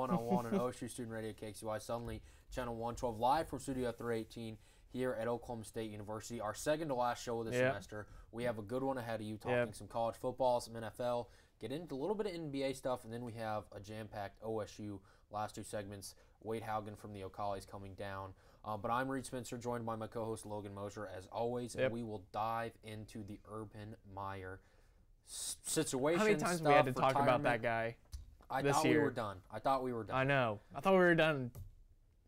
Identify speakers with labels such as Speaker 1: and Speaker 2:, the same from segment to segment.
Speaker 1: one-on-one on OSU Student Radio KXUY, suddenly Channel 112, live from Studio 318 here at Oklahoma State University. Our second to last show of the semester. We have a good one ahead of you, talking some college football, some NFL, get into a little bit of NBA stuff, and then we have a jam-packed OSU last two segments. Wade Haugen from the O'Collies coming down. But I'm Reed Spencer, joined by my co-host Logan Mosier, as always, and we will dive into the Urban Meyer situation.
Speaker 2: How many times we had to talk about that guy this year?
Speaker 1: We were done. I thought we were done.
Speaker 2: I know. I thought we were done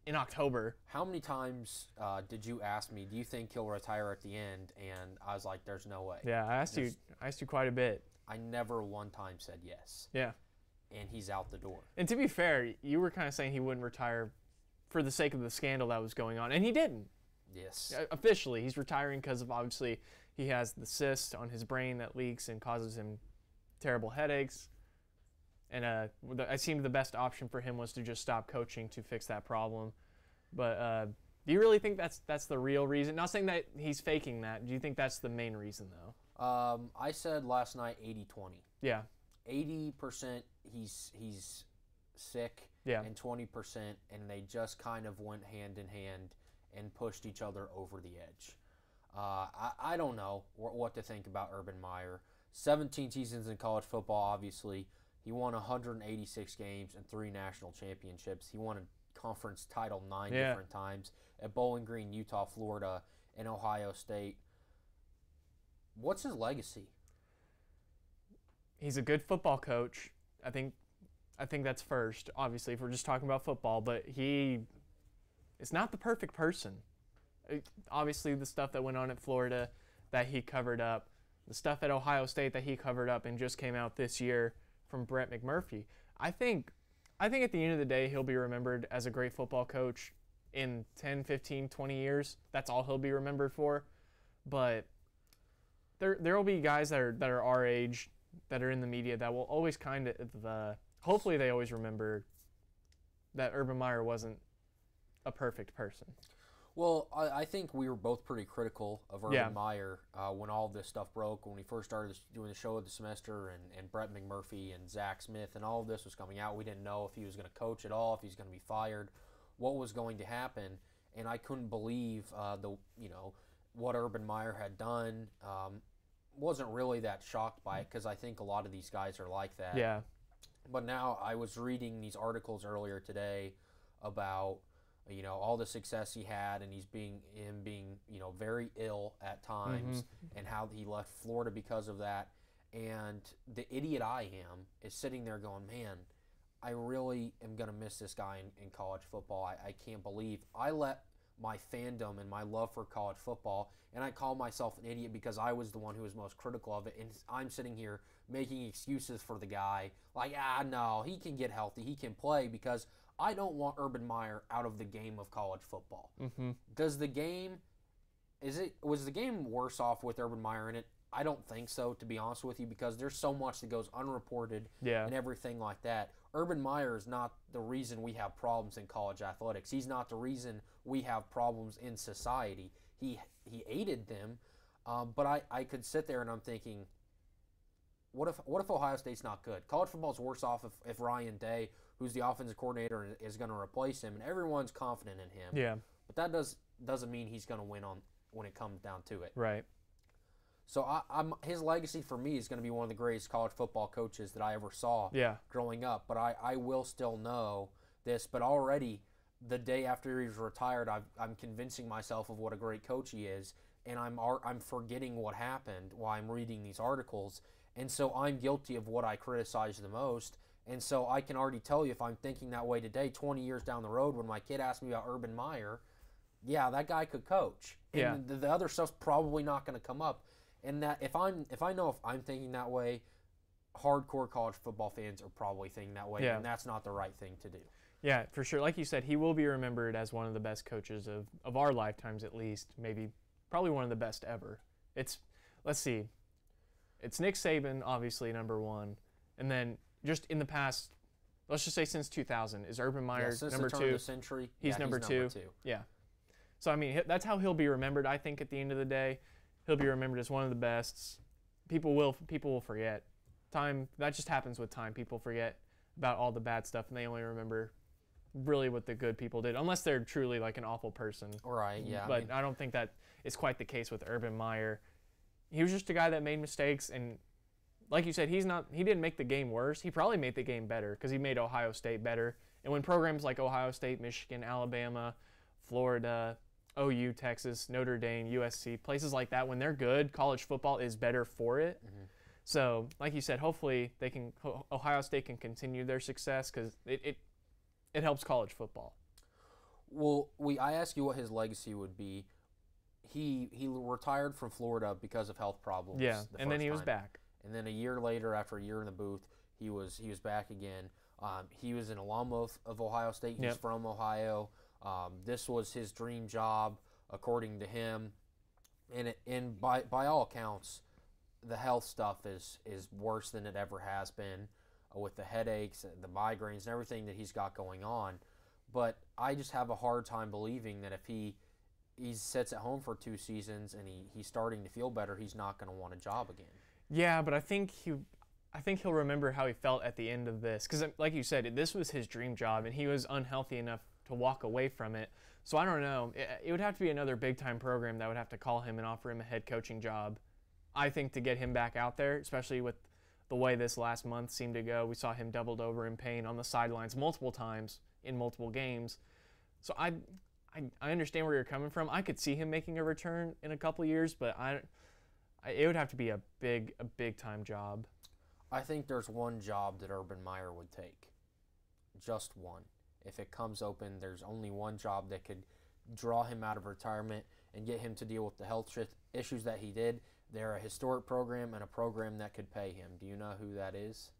Speaker 2: in October.
Speaker 1: How many times did you ask me, do you think he'll retire at the end? And I was like, there's no way.
Speaker 2: Yeah, I asked you quite a bit.
Speaker 1: I never one time said yes.
Speaker 2: Yeah.
Speaker 1: And he's out the door.
Speaker 2: And to be fair, you were kind of saying he wouldn't retire for the sake of the scandal that was going on, and he didn't.
Speaker 1: Yes.
Speaker 2: Officially, he's retiring because of, obviously, he has the cyst on his brain that leaks and causes him terrible headaches. And I seemed the best option for him was to just stop coaching to fix that problem. But do you really think that's the real reason? Not saying that he's faking that. Do you think that's the main reason, though?
Speaker 1: I said last night 80-20.
Speaker 2: Yeah.
Speaker 1: 80% he's sick, and 20%, and they just kind of went hand in hand and pushed each other over the edge. I don't know what to think about Urban Meyer. 17 seasons in college football, obviously. He won 186 games and 3 national championships. He won a conference title 9 different times at Bowling Green, Utah, Florida, and Ohio State. What's his legacy?
Speaker 2: He's a good football coach. I think that's first, obviously, if we're just talking about football, but he is not the perfect person. Obviously, the stuff that went on at Florida that he covered up, the stuff at Ohio State that he covered up and just came out this year from Brett McMurphy. I think at the end of the day, he'll be remembered as a great football coach in 10, 15, 20 years. That's all he'll be remembered for. But there will be guys that are our age, that are in the media, that will always kind of, hopefully they always remember that Urban Meyer wasn't a perfect person.
Speaker 1: Well, I think we were both pretty critical of Urban Meyer when all this stuff broke, when we first started doing the show of the semester, and Brett McMurphy and Zach Smith and all of this was coming out. We didn't know if he was going to coach at all, if he was going to be fired, what was going to happen, and I couldn't believe what Urban Meyer had done. Wasn't really that shocked by it because I think a lot of these guys are like that.
Speaker 2: Yeah.
Speaker 1: But now I was reading these articles earlier today about all the success he had, and him being very ill at times, and how he left Florida because of that. And the idiot I am is sitting there going, man, I really am going to miss this guy in college football. I can't believe I let my fandom and my love for college football, and I call myself an idiot because I was the one who was most critical of it, and I'm sitting here making excuses for the guy, like, no, he can get healthy, he can play, because I don't want Urban Meyer out of the game of college football. Was the game worse off with Urban Meyer in it? I don't think so, to be honest with you, because there's so much that goes unreported and everything like that. Urban Meyer is not the reason we have problems in college athletics. He's not the reason we have problems in society. He aided them, but I could sit there and I'm thinking, what if Ohio State's not good? College football's worse off if Ryan Day, who's the offensive coordinator, is going to replace him, and everyone's confident in him.
Speaker 2: Yeah.
Speaker 1: But that doesn't mean he's going to win when it comes down to it.
Speaker 2: Right.
Speaker 1: So his legacy for me is going to be one of the greatest college football coaches that I ever saw growing up. But I will still know this. But already, the day after he's retired, I'm convincing myself of what a great coach he is, and I'm forgetting what happened while I'm reading these articles. And so I'm guilty of what I criticize the most. And so I can already tell you, if I'm thinking that way today, 20 years down the road, when my kid asks me about Urban Meyer, yeah, that guy could coach. And the other stuff's probably not going to come up. And that if I'm thinking that way, hardcore college football fans are probably thinking that way, and that's not the right thing to do.
Speaker 2: Yeah, for sure. Like you said, he will be remembered as one of the best coaches of our lifetimes, at least. Maybe, probably one of the best ever. Let's see. It's Nick Saban, obviously, number one. And then just in the past, let's just say since 2000, is Urban Meyer number 2?
Speaker 1: Since the century,
Speaker 2: he's number two. Yeah. So, I mean, that's how he'll be remembered, I think, at the end of the day. He'll be remembered as one of the best. People will forget. Time, that just happens with time. People forget about all the bad stuff, and they only remember really what the good people did, unless they're truly like an awful person.
Speaker 1: Right, yeah.
Speaker 2: But I don't think that is quite the case with Urban Meyer. He was just a guy that made mistakes, and like you said, he didn't make the game worse. He probably made the game better because he made Ohio State better. And when programs like Ohio State, Michigan, Alabama, Florida, OU, Texas, Notre Dame, USC, places like that, when they're good, college football is better for it. Mm-hmm. So, like you said, hopefully Ohio State can continue their success because it helps college football.
Speaker 1: Well, I asked you what his legacy would be. He retired from Florida because of health problems.
Speaker 2: Yeah, and then he was back.
Speaker 1: And then a year later, after a year in the booth, he was back again. He was an alum of Ohio State. He's from Ohio. This was his dream job, according to him. And by all accounts, the health stuff is worse than it ever has been, with the headaches, the migraines, and everything that he's got going on. But I just have a hard time believing that if he sits at home for 2 seasons and he's starting to feel better, he's not going to want a job again.
Speaker 2: Yeah, but I think he'll remember how he felt at the end of this, because like you said, this was his dream job, and he was unhealthy enough to walk away from it. So I don't know. It would have to be another big-time program that would have to call him and offer him a head coaching job, I think, to get him back out there, especially with the way this last month seemed to go. We saw him doubled over in pain on the sidelines multiple times in multiple games. So I understand where you're coming from. I could see him making a return in a couple years, but it would have to be a big-time job.
Speaker 1: I think there's one job that Urban Meyer would take. Just one. If it comes open, there's only one job that could draw him out of retirement and get him to deal with the health issues that he did. They're a historic program and a program that could pay him. Do you know who that is?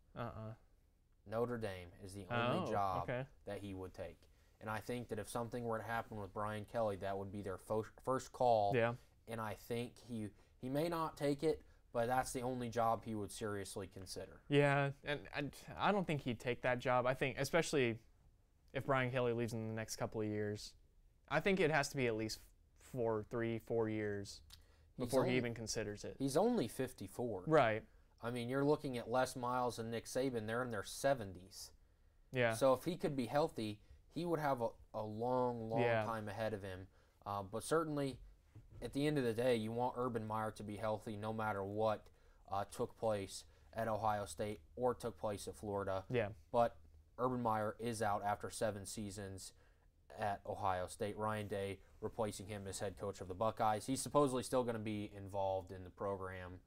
Speaker 1: Notre Dame is the only job that he would take. And I think that if something were to happen with Brian Kelly, that would be their first call.
Speaker 2: Yeah.
Speaker 1: And I think he may not take it, but that's the only job he would seriously consider.
Speaker 2: Yeah, and I don't think he'd take that job. I think, especially if Brian Kelly leaves in the next couple of years, I think it has to be at least 4 years before he even considers it.
Speaker 1: He's only 54.
Speaker 2: Right.
Speaker 1: I mean, you're looking at Les Miles and Nick Saban. They're in their 70s.
Speaker 2: Yeah.
Speaker 1: So if he could be healthy, he would have a long time ahead of him. But certainly, at the end of the day, you want Urban Meyer to be healthy no matter what took place at Ohio State or took place at Florida.
Speaker 2: Yeah.
Speaker 1: But Urban Meyer is out after 7 seasons at Ohio State. Ryan Day replacing him as head coach of the Buckeyes. He's supposedly still going to be involved in the program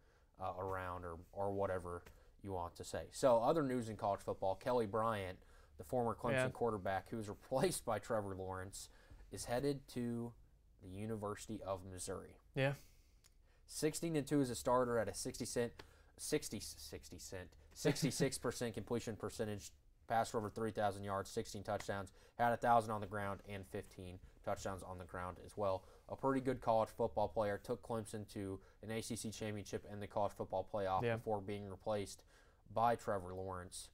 Speaker 1: around or whatever you want to say. So other news in college football, Kelly Bryant, the former Clemson quarterback who was replaced by Trevor Lawrence, is headed to the University of Missouri.
Speaker 2: Yeah.
Speaker 1: 16-2 as a starter at a 66% completion percentage, passed for over 3,000 yards, 16 touchdowns, had 1,000 on the ground, and 15 touchdowns on the ground as well. A pretty good college football player, took Clemson to an ACC championship and the college football playoff before being replaced by Trevor Lawrence.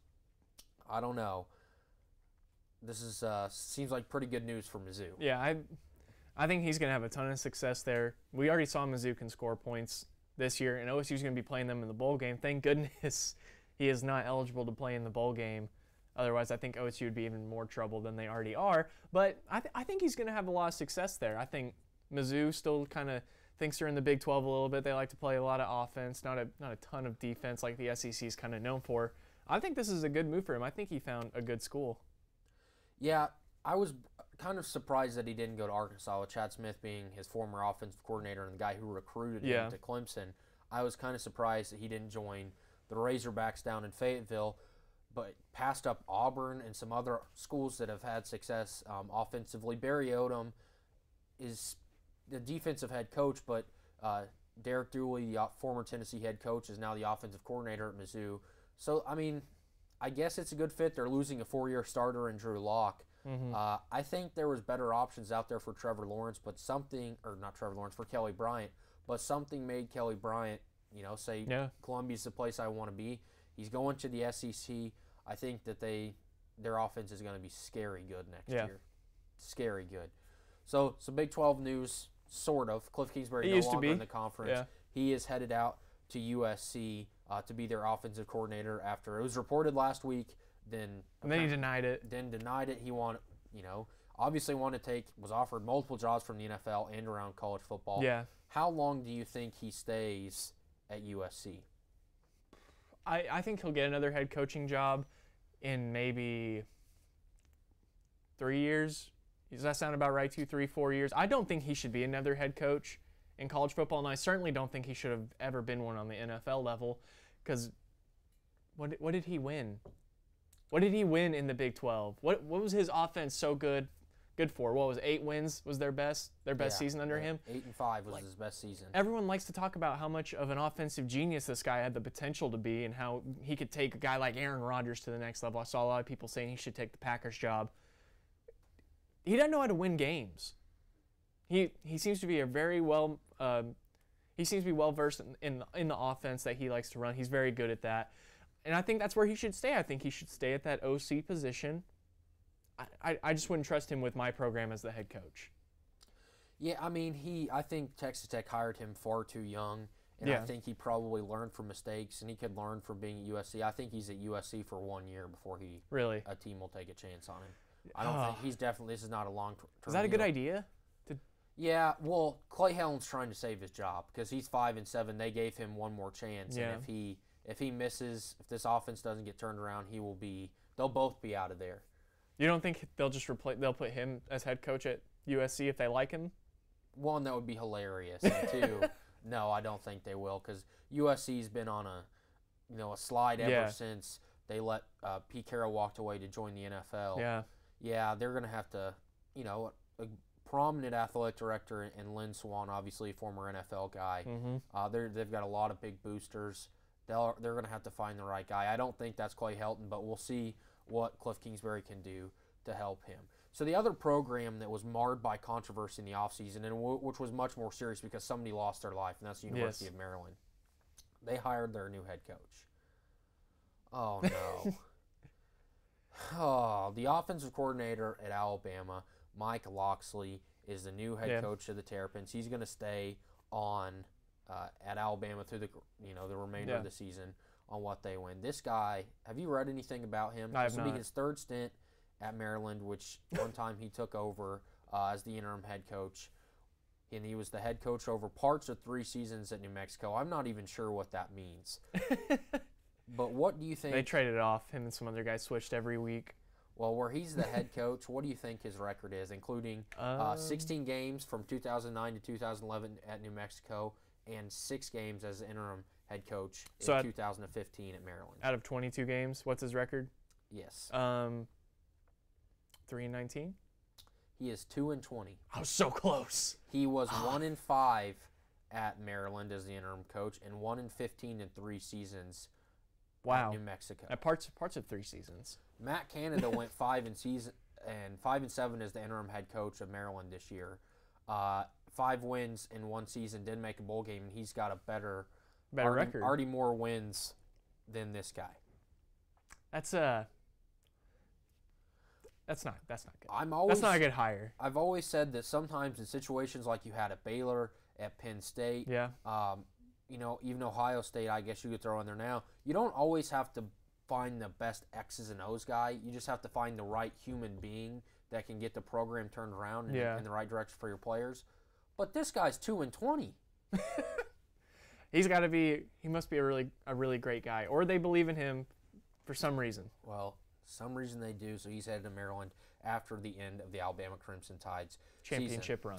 Speaker 1: I don't know. This is seems like pretty good news for Mizzou.
Speaker 2: Yeah, I think he's going to have a ton of success there. We already saw Mizzou can score points this year, and OSU's going to be playing them in the bowl game. Thank goodness he is not eligible to play in the bowl game. Otherwise, I think OSU would be even more trouble than they already are. But I think he's going to have a lot of success there. I think Mizzou still kind of thinks they're in the Big 12 a little bit. They like to play a lot of offense, not a ton of defense like the SEC is kind of known for. I think this is a good move for him. I think he found a good school.
Speaker 1: Yeah, I was kind of surprised that he didn't go to Arkansas, with Chad Smith being his former offensive coordinator and the guy who recruited him to Clemson. I was kind of surprised that he didn't join the Razorbacks down in Fayetteville, but passed up Auburn and some other schools that have had success offensively. Barry Odom is the defensive head coach, but Derek Dooley, the former Tennessee head coach, is now the offensive coordinator at Mizzou. So, I mean, I guess it's a good fit. They're losing a 4-year starter in Drew Lock. Mm-hmm. I think there was better options out there for Trevor Lawrence, but something, or not Trevor Lawrence, for Kelly Bryant, but something made Kelly Bryant, say Columbia's the place I want to be. He's going to the SEC. I think that their offense is going to be scary good next year. Scary good. So, some Big 12 news, sort of. Cliff Kingsbury no longer in the conference.
Speaker 2: Yeah.
Speaker 1: He is headed out to USC to be their offensive coordinator after it was reported last week then
Speaker 2: he denied it.
Speaker 1: Then denied it. He wanted, obviously was offered multiple jobs from the NFL and around college football.
Speaker 2: Yeah.
Speaker 1: How long do you think he stays at USC?
Speaker 2: I think he'll get another head coaching job in maybe 3 years. Does that sound about right to you? 3, 4 years? I don't think he should be another head coach in college football, and I certainly don't think he should have ever been one on the NFL level, because what did he win? What did he win in the Big 12? What was his offense so good for? What was 8 wins was their best season under him?
Speaker 1: 8-5 was his best season.
Speaker 2: Everyone likes to talk about how much of an offensive genius this guy had the potential to be and how he could take a guy like Aaron Rodgers to the next level. I saw a lot of people saying he should take the Packers job. He doesn't know how to win games. He seems to be well versed in the offense that he likes to run. He's very good at that. And I think that's where he should stay. I think he should stay at that OC position. I just wouldn't trust him with my program as the head coach.
Speaker 1: Yeah, I think Texas Tech hired him far too young, and I think he probably learned from mistakes, and he could learn from being at USC. I think he's at USC for 1 year before a team will take a chance on him. I don't think this is not a long-term
Speaker 2: Is that a good idea?
Speaker 1: Yeah, well, Clay Helton's trying to save his job because he's 5-7. They gave him one more chance, and if he misses, if this offense doesn't get turned around, they'll both be out of there.
Speaker 2: You don't think they'll put him as head coach at USC if they like him?
Speaker 1: One, that would be hilarious. And two, no, I don't think they will, because USC's been on a slide ever since they let Pete Carroll walked away to join the NFL. Yeah, they're going to have to, a prominent athletic director in Lynn Swann, obviously a former NFL guy. They've got a lot of big boosters. They're going to have to find the right guy. I don't think that's Clay Helton, but we'll see what Cliff Kingsbury can do to help him. So the other program that was marred by controversy in the offseason, and which was much more serious because somebody lost their life, and that's the University of Maryland. They hired their new head coach. Oh, no. The offensive coordinator at Alabama, Mike Locksley, is the new head coach of the Terrapins. He's going to stay on at Alabama through the remainder of the season on what they win. This guy, have you read anything about him?
Speaker 2: This
Speaker 1: will be his third stint at Maryland, which one time he took over as the interim head coach, and he was the head coach over parts of 3 seasons at New Mexico. I'm not even sure what that means. But what do you think?
Speaker 2: They traded it off. Him and some other guys switched every week.
Speaker 1: Well, where he's the head coach, what do you think his record is, including 16 games from 2009 to 2011 at New Mexico and 6 games as interim head coach in 2015 at Maryland?
Speaker 2: Out of 22 games, what's his record?
Speaker 1: Yes.
Speaker 2: 3-19?
Speaker 1: He is 2-20.
Speaker 2: I was so close.
Speaker 1: He was 1-5 at Maryland as the interim coach and 1-15 in 3 seasons.
Speaker 2: Wow.
Speaker 1: At New Mexico.
Speaker 2: At parts of 3 seasons.
Speaker 1: Matt Canada went 5-7 as the interim head coach of Maryland this year. 5 wins in 1 season, didn't make a bowl game, and he's got a better record. Already more wins than this guy.
Speaker 2: That's not good.
Speaker 1: That's
Speaker 2: not a good hire.
Speaker 1: I've always said that sometimes in situations like you had at Baylor, at Penn State, even Ohio State, I guess you could throw in there now, you don't always have to find the best X's and O's guy. You just have to find the right human being that can get the program turned around in the right direction for your players. But this guy's 2-20.
Speaker 2: He must be a really great guy, or they believe in him for some reason.
Speaker 1: Well, some reason they do. So he's headed to Maryland after the end of the Alabama Crimson Tide's
Speaker 2: championship run.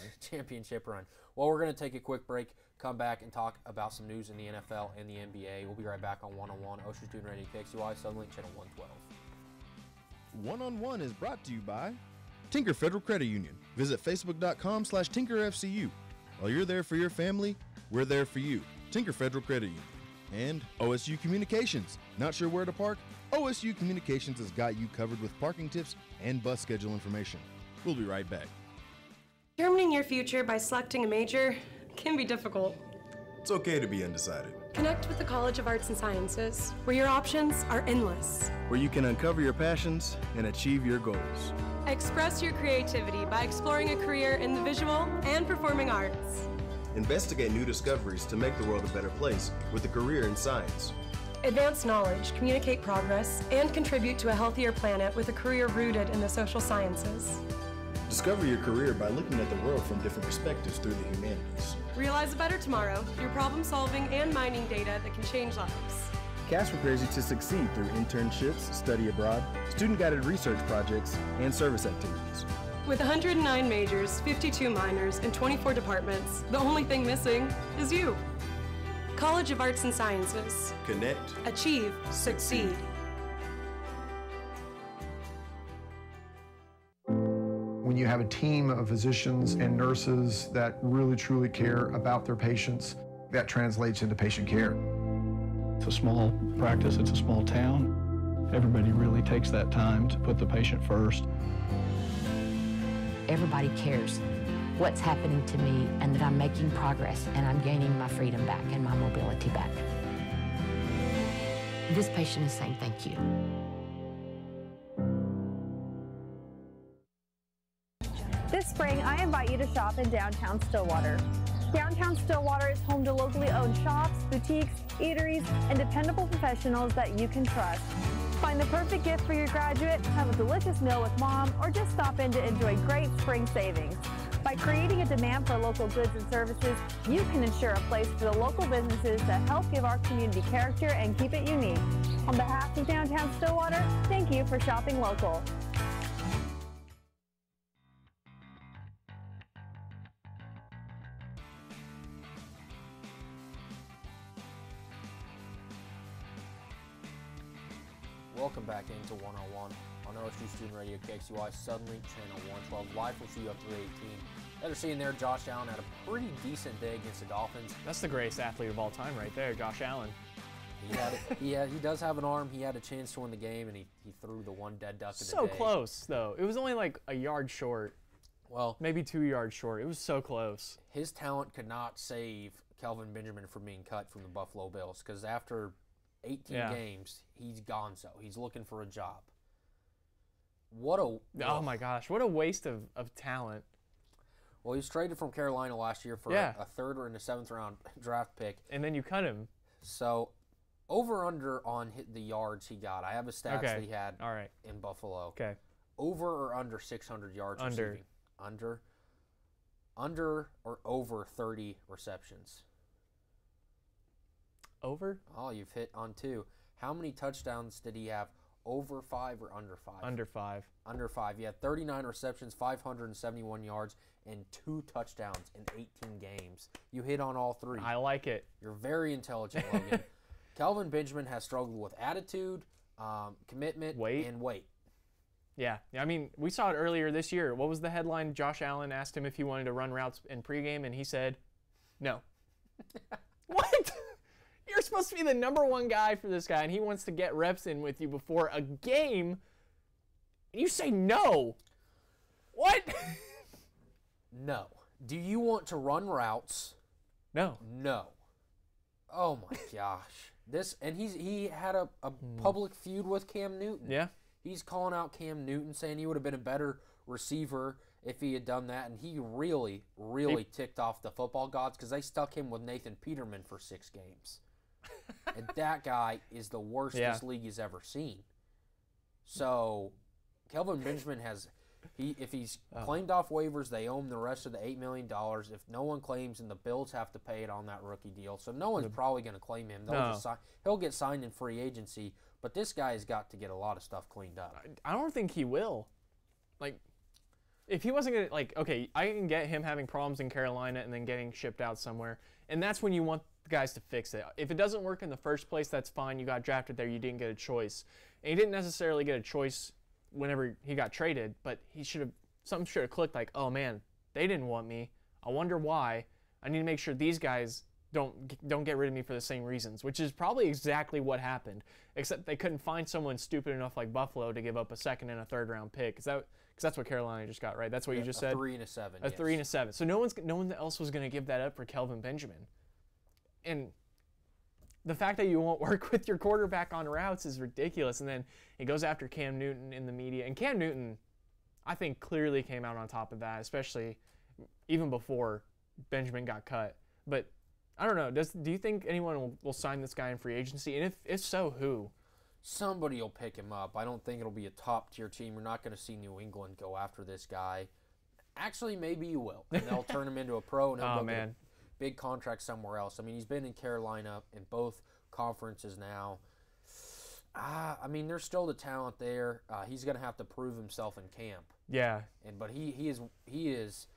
Speaker 1: Well, we're going to take a quick break, come back and talk about some news in the NFL and the NBA. We'll be right back on One-on-One. Ocean Student Radio KXUI, Suddenlink Channel 112.
Speaker 3: One-on-One is brought to you by Tinker Federal Credit Union. Visit Facebook.com/TinkerFCU. While you're there for your family, we're there for you. Tinker Federal Credit Union. And OSU Communications. Not sure where to park? OSU Communications has got you covered with parking tips and bus schedule information. We'll be right back.
Speaker 4: Determining your future by selecting a major can be difficult.
Speaker 5: It's okay to be undecided.
Speaker 4: Connect with the College of Arts and Sciences, where your options are endless.
Speaker 5: Where you can uncover your passions and achieve your goals.
Speaker 4: Express your creativity by exploring a career in the visual and performing arts.
Speaker 5: Investigate new discoveries to make the world a better place with a career in science.
Speaker 4: Advance knowledge, communicate progress, and contribute to a healthier planet with a career rooted in the social sciences.
Speaker 5: Discover your career by looking at the world from different perspectives through the humanities.
Speaker 4: Realize a better tomorrow through problem solving and mining data that can change lives.
Speaker 5: CAST prepares you to succeed through internships, study abroad, student-guided research projects, and service activities.
Speaker 4: With 109 majors, 52 minors, and 24 departments, the only thing missing is you. College of Arts and Sciences.
Speaker 5: Connect.
Speaker 4: Achieve. Succeed.
Speaker 6: When you have a team of physicians and nurses that really truly care about their patients, that translates into patient care.
Speaker 7: It's a small practice, it's a small town. Everybody really takes that time to put the patient first.
Speaker 8: Everybody cares what's happening to me and that I'm making progress and I'm gaining my freedom back and my mobility back. This patient is saying thank you.
Speaker 9: This spring, I invite you to shop in downtown Stillwater. Downtown Stillwater is home to locally owned shops, boutiques, eateries, and dependable professionals that you can trust. Find the perfect gift for your graduate, have a delicious meal with mom, or just stop in to enjoy great spring savings. By creating a demand for local goods and services, you can ensure a place for the local businesses that help give our community character and keep it unique. On behalf of Downtown Stillwater, thank you for shopping local.
Speaker 1: Welcome back into 101 on OSU Student Radio KXUI Suddenlink Channel 112 live from CU 318. As you're seeing there, Josh Allen had a pretty decent day against the Dolphins.
Speaker 2: That's the greatest athlete of all time right there, Josh Allen.
Speaker 1: He does have an arm. He had a chance to win the game, and he threw the one dead duck of the day.
Speaker 2: So close, though. It was only like a yard short.
Speaker 1: Well,
Speaker 2: maybe 2 yards short. It was so close.
Speaker 1: His talent could not save Kelvin Benjamin from being cut from the Buffalo Bills, because after 18 games, he's gone. So he's looking for a job.
Speaker 2: Oh my gosh, what a waste of talent.
Speaker 1: Well, he was traded from Carolina last year for a third or in the 7th round draft pick.
Speaker 2: And then you cut him.
Speaker 1: So over under on the yards he got. I have a stats that he had in Buffalo.
Speaker 2: Okay.
Speaker 1: Over or under 600 yards receiving? Under or over 30 receptions?
Speaker 2: Over?
Speaker 1: Oh, you've hit on 2. How many touchdowns did he have? Over 5 or under 5?
Speaker 2: Under 5.
Speaker 1: Under 5. He had 39 receptions, 571 yards, and 2 touchdowns in 18 games. You hit on all 3.
Speaker 2: I like it.
Speaker 1: You're very intelligent, Logan. Kelvin Benjamin has struggled with attitude, commitment, and weight.
Speaker 2: Yeah, I mean, we saw it earlier this year. What was the headline? Josh Allen asked him if he wanted to run routes in pregame, and he said, no. What? You're supposed to be the #1 guy for this guy, and he wants to get reps in with you before a game, and you say no. What?
Speaker 1: No. Do you want to run routes?
Speaker 2: No.
Speaker 1: No. Oh my gosh. He had a public feud with Cam Newton.
Speaker 2: Yeah.
Speaker 1: He's calling out Cam Newton, saying he would have been a better receiver if he had done that, and he really, really ticked off the football gods because they stuck him with Nathan Peterman for 6 games. And that guy is the worst this league has ever seen. So, Kelvin Benjamin if he's claimed off waivers, they owe him the rest of the $8 million. If no one claims, then the Bills have to pay it on that rookie deal. So no one's probably going to claim him. He'll get signed in free agency, but this guy has got to get a lot of stuff cleaned up.
Speaker 2: I don't think he will. Like, if he wasn't going to, okay, I can get him having problems in Carolina and then getting shipped out somewhere, and that's when you want the guys to fix it. If it doesn't work in the first place, that's fine. You got drafted there. You didn't get a choice. And he didn't necessarily get a choice whenever he got traded, but something should have clicked like, oh man, they didn't want me. I wonder why. I need to make sure these guys don't get rid of me for the same reasons, which is probably exactly what happened, except they couldn't find someone stupid enough like Buffalo to give up a 2nd and a 3rd round pick. Because that's what Carolina just got, right? That's what you just said?
Speaker 1: 3 and a 7.
Speaker 2: A 3 and a 7. So no one else was going to give that up for Kelvin Benjamin. And the fact that you won't work with your quarterback on routes is ridiculous. And then he goes after Cam Newton in the media. And Cam Newton, I think, clearly came out on top of that, especially even before Benjamin got cut. But I don't know. Do you think anyone will sign this guy in free agency? And if so, who?
Speaker 1: Somebody will pick him up. I don't think it'll be a top-tier team. You're not going to see New England go after this guy. Actually, maybe you will. And they'll turn him into a pro and he'll go get a big contract somewhere else. I mean, he's been in Carolina in both conferences now. I mean, there's still the talent there. He's going to have to prove himself in camp.
Speaker 2: Yeah.
Speaker 1: But he is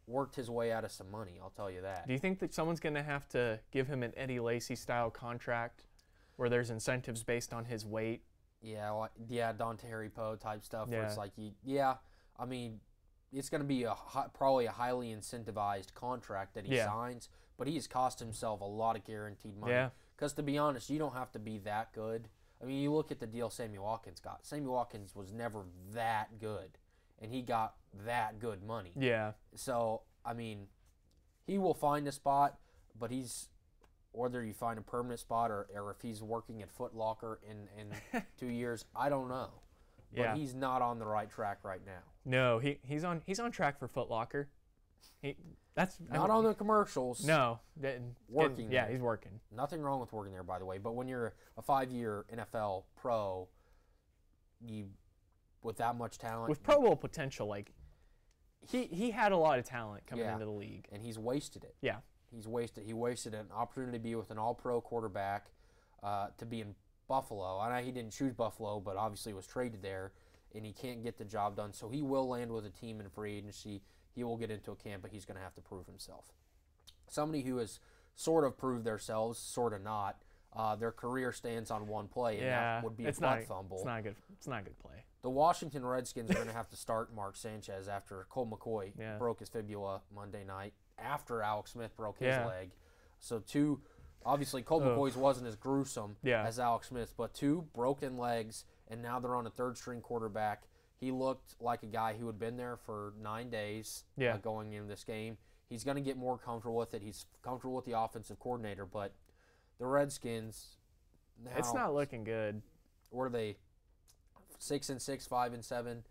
Speaker 1: worked his way out of some money, I'll tell you that.
Speaker 2: Do you think that someone's going to have to give him an Eddie Lacy-style contract where there's incentives based on his weight?
Speaker 1: Yeah, Don Terry Poe type stuff.
Speaker 2: Yeah.
Speaker 1: Where it's like, I mean, it's going to be probably a highly incentivized contract that he signs, but he has cost himself a lot of guaranteed money.
Speaker 2: Yeah.
Speaker 1: Because to be honest, you don't have to be that good. I mean, you look at the deal Sammy Watkins got. Sammy Watkins was never that good, and he got that good money.
Speaker 2: Yeah.
Speaker 1: So, I mean, he will find a spot, but whether you find a permanent spot or if he's working at Foot Locker in 2 years, I don't know. But he's not on the right track right now.
Speaker 2: No, he's on track for Foot Locker.
Speaker 1: Not on the commercials.
Speaker 2: No,
Speaker 1: working.
Speaker 2: Yeah, he's working.
Speaker 1: Nothing wrong with working there, by the way. But when you're a 5-year NFL pro, with that much talent,
Speaker 2: with Pro Bowl potential, like he had a lot of talent coming into the league,
Speaker 1: and he's wasted it.
Speaker 2: Yeah,
Speaker 1: he wasted an opportunity to be with an All-Pro quarterback, to be in Buffalo. I know he didn't choose Buffalo, but obviously was traded there, and he can't get the job done. So he will land with a team in free agency. He will get into a camp, but he's going to have to prove himself. Somebody who has sort of proved themselves, sort of not. Their career stands on one play, and that would be a butt fumble.
Speaker 2: It's not good. It's not a good play.
Speaker 1: The Washington Redskins are going to have to start Mark Sanchez after Colt McCoy broke his fibula Monday night, after Alex Smith broke his leg. So obviously Colt McCoy's wasn't as gruesome as Alex Smith's, but 2 broken legs, and now they're on a third-string quarterback. He looked like a guy who had been there for 9 days going into this game. He's going to get more comfortable with it. He's comfortable with the offensive coordinator, but the Redskins now,
Speaker 2: it's not looking good.
Speaker 1: What are they? 6-6, 5-7,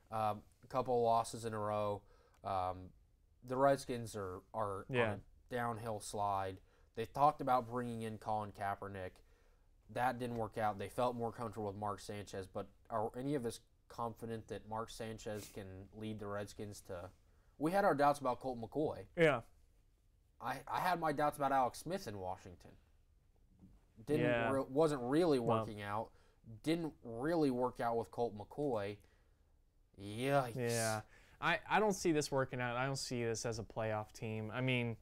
Speaker 1: a couple of losses in a row. The Redskins are on a downhill slide. They talked about bringing in Colin Kaepernick. That didn't work out. They felt more comfortable with Mark Sanchez, but are any of us confident that Mark Sanchez can lead the Redskins to... We had our doubts about Colt McCoy.
Speaker 2: Yeah.
Speaker 1: I had my doubts about Alex Smith in Washington. Wasn't really working out. Didn't really work out with Colt McCoy. Yikes.
Speaker 2: Yeah. I don't see this working out. I don't see this as a playoff team. I mean,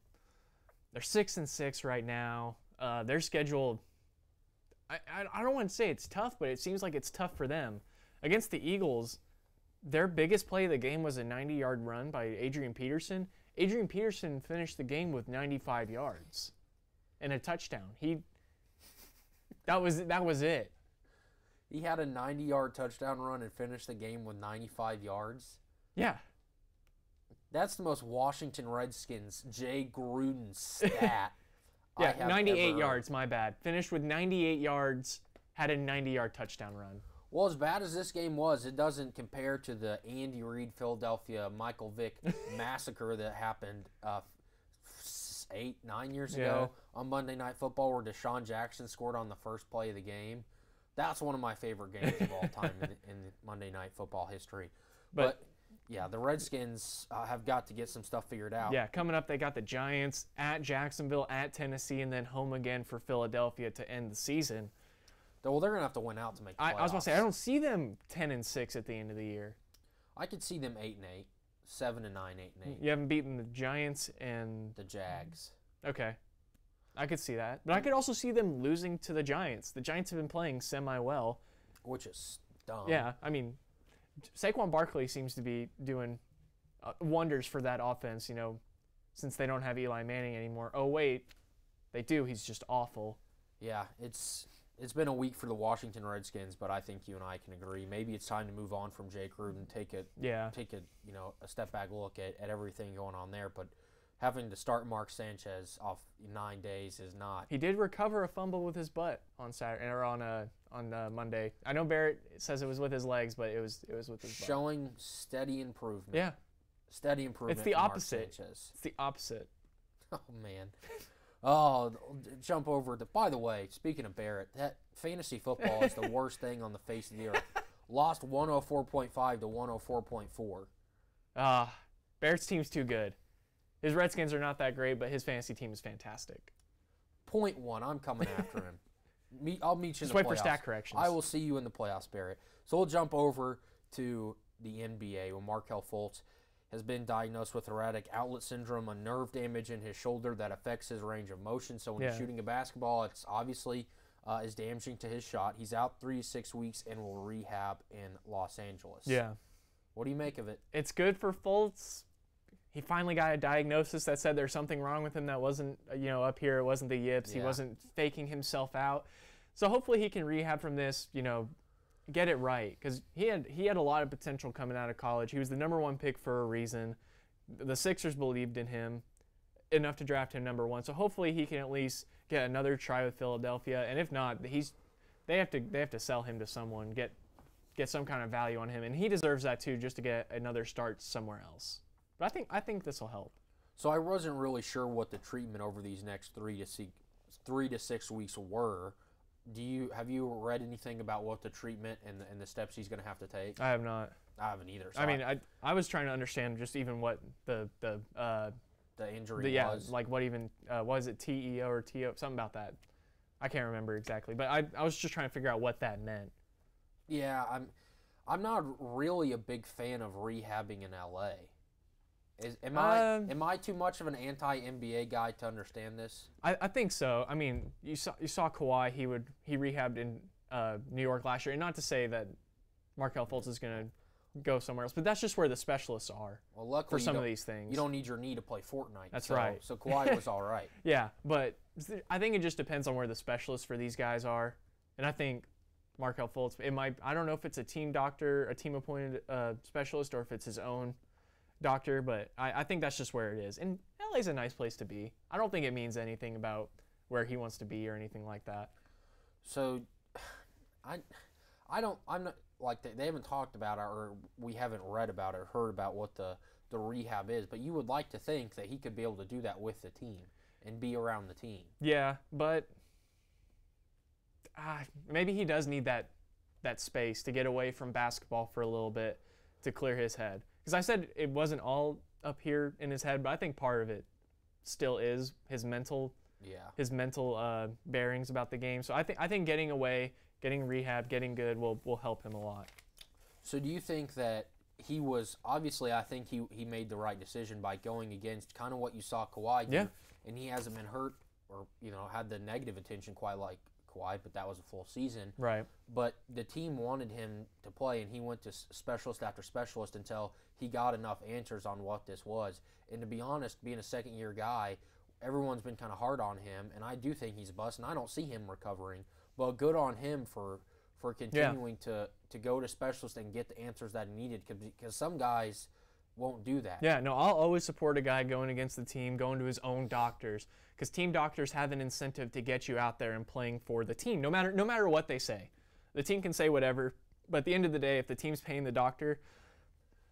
Speaker 2: they're 6-6 right now. Their schedule, I don't want to say it's tough, but it seems like it's tough for them. Against the Eagles, their biggest play of the game was a 90-yard run by Adrian Peterson. Adrian Peterson finished the game with 95 yards and a touchdown. That was it.
Speaker 1: He had a 90-yard touchdown run and finished the game with 95 yards?
Speaker 2: Yeah.
Speaker 1: That's the most Washington Redskins Jay Gruden stat.
Speaker 2: Yeah, 98 yards, my bad. Finished with 98 yards, had a 90-yard touchdown run.
Speaker 1: Well, as bad as this game was, it doesn't compare to the Andy Reid Philadelphia Michael Vick massacre that happened 8-9 years ago on Monday Night Football, where Deshaun Jackson scored on the first play of the game. That's one of my favorite games of all time in Monday Night Football history. But yeah, the Redskins have got to get some stuff figured out.
Speaker 2: Yeah, coming up, they got the Giants at Jacksonville, at Tennessee, and then home again for Philadelphia to end the season.
Speaker 1: Well, they're going to have to win out to make the playoffs.
Speaker 2: I was going to say, I don't see them 10-6 at the end of the year.
Speaker 1: I could see them 8-8, 7-9, 8-8.
Speaker 2: You haven't beaten the Giants and...
Speaker 1: the Jags.
Speaker 2: Okay. I could see that. But I could also see them losing to the Giants. The Giants have been playing semi-well.
Speaker 1: Which is dumb.
Speaker 2: Yeah, I mean, Saquon Barkley seems to be doing wonders for that offense, since they don't have Eli Manning anymore. Oh, wait, they do. He's just awful.
Speaker 1: Yeah, it's been a week for the Washington Redskins, but I think you and I can agree. Maybe it's time to move on from Jay Gruden, take a step back look at everything going on there. But having to start Mark Sanchez off 9 days is not.
Speaker 2: He did recover a fumble with his butt on Saturday or on Monday. I know Barrett says it was with his legs, but it was with his butt.
Speaker 1: Showing steady improvement.
Speaker 2: Yeah,
Speaker 1: steady improvement.
Speaker 2: It's the opposite.
Speaker 1: Mark Sanchez.
Speaker 2: It's the opposite.
Speaker 1: Oh man. Jump over to. By the way, speaking of Barrett, that fantasy football is the worst thing on the face of the earth. Lost 104.5 to 104.4.
Speaker 2: Barrett's team's too good. His Redskins are not that great, but his fantasy team is fantastic.
Speaker 1: 0.1. I'm coming after him. I'll meet you in the playoffs.
Speaker 2: Just wait for stat corrections.
Speaker 1: I will see you in the playoffs, Barrett. So we'll jump over to the NBA when Markelle Fultz has been diagnosed with erratic outlet syndrome, a nerve damage in his shoulder that affects his range of motion. So when he's shooting a basketball, it's obviously is damaging to his shot. He's out 3 to 6 weeks and will rehab in Los Angeles.
Speaker 2: Yeah.
Speaker 1: What do you make of it?
Speaker 2: It's good for Fultz. He finally got a diagnosis that said there's something wrong with him that wasn't, up here. It wasn't the yips. Yeah. He wasn't faking himself out. So hopefully he can rehab from this, get it right. Because he had a lot of potential coming out of college. He was the #1 pick for a reason. The Sixers believed in him enough to draft him #1. So hopefully he can at least get another try with Philadelphia. And if not, they have to sell him to someone, get some kind of value on him. And he deserves that too, just to get another start somewhere else. But I think this will help.
Speaker 1: So I wasn't really sure what the treatment over these next 3 to 6 weeks were. Have you read anything about what the treatment and the steps he's going to have to take?
Speaker 2: I have not.
Speaker 1: I haven't either. So
Speaker 2: I was trying to understand just even what the
Speaker 1: injury was.
Speaker 2: Like what even was it TEO or TO, something about that. I can't remember exactly, but I was just trying to figure out what that meant.
Speaker 1: Yeah, I'm not really a big fan of rehabbing in LA. Am I too much of an anti-NBA guy to understand this?
Speaker 2: I think so. I mean, you saw Kawhi. He rehabbed in New York last year, and not to say that Markelle Fultz is going to go somewhere else, but that's just where the specialists are.
Speaker 1: Well, luckily
Speaker 2: for some of these things,
Speaker 1: you don't need your knee to play Fortnite.
Speaker 2: That's right.
Speaker 1: So Kawhi was all right.
Speaker 2: Yeah, but I think it just depends on where the specialists for these guys are, and I think Markelle Fultz, I don't know if it's a team doctor, a team appointed specialist, or if it's his own doctor, but I think that's just where it is. And LA's a nice place to be. I don't think it means anything about where he wants to be or anything like that.
Speaker 1: So I'm not like they haven't talked about it, or we haven't read about it or heard about what the rehab is, but you would like to think that he could be able to do that with the team and be around the team.
Speaker 2: Yeah, but maybe he does need that space to get away from basketball for a little bit to clear his head. Because I said it wasn't all up here in his head, but I think part of it still is his mental bearings about the game. So I think getting away, getting rehab, getting good will help him a lot.
Speaker 1: So do you think that he was, obviously I think he made the right decision by going against kind of what you saw Kawhi do, and he hasn't been hurt or had the negative attention quite like Kawhi, but that was a full season.
Speaker 2: Right.
Speaker 1: But the team wanted him to play, and he went to specialist after specialist until he got enough answers on what this was. And to be honest, being a second-year guy, everyone's been kind of hard on him, and I do think he's a bust, and I don't see him recovering. But good on him for continuing to go to specialists and get the answers that he needed, because some guys won't do that.
Speaker 2: Yeah, no, I'll always support a guy going against the team, going to his own doctors, because team doctors have an incentive to get you out there and playing for the team, no matter what they say. The team can say whatever, but at the end of the day, if the team's paying the doctor,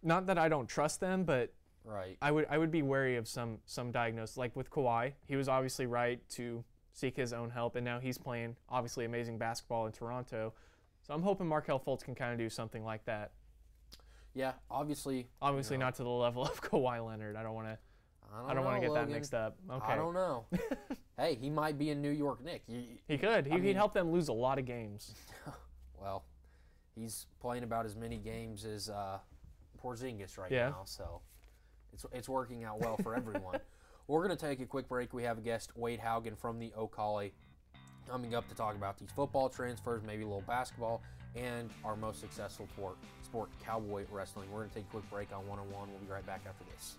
Speaker 2: not that I don't trust them, but
Speaker 1: right.
Speaker 2: I would be wary of some diagnosis. Like with Kawhi, he was obviously right to seek his own help, and now he's playing obviously amazing basketball in Toronto. So I'm hoping Markelle Fultz can kind of do something like that.
Speaker 1: Yeah, obviously
Speaker 2: not to the level of Kawhi Leonard. I don't want to get that mixed up. Okay.
Speaker 1: I don't know. Hey, he might be a New York Knick.
Speaker 2: He could. He'd help them lose a lot of games.
Speaker 1: Well, he's playing about as many games as Porzingis right now, so it's working out well for everyone. We're going to take a quick break. We have a guest, Wade Haugen from the O'Colly, coming up to talk about these football transfers, maybe a little basketball, and our most successful sport, cowboy wrestling. We're going to take a quick break on One-on-One. We'll be right back after this.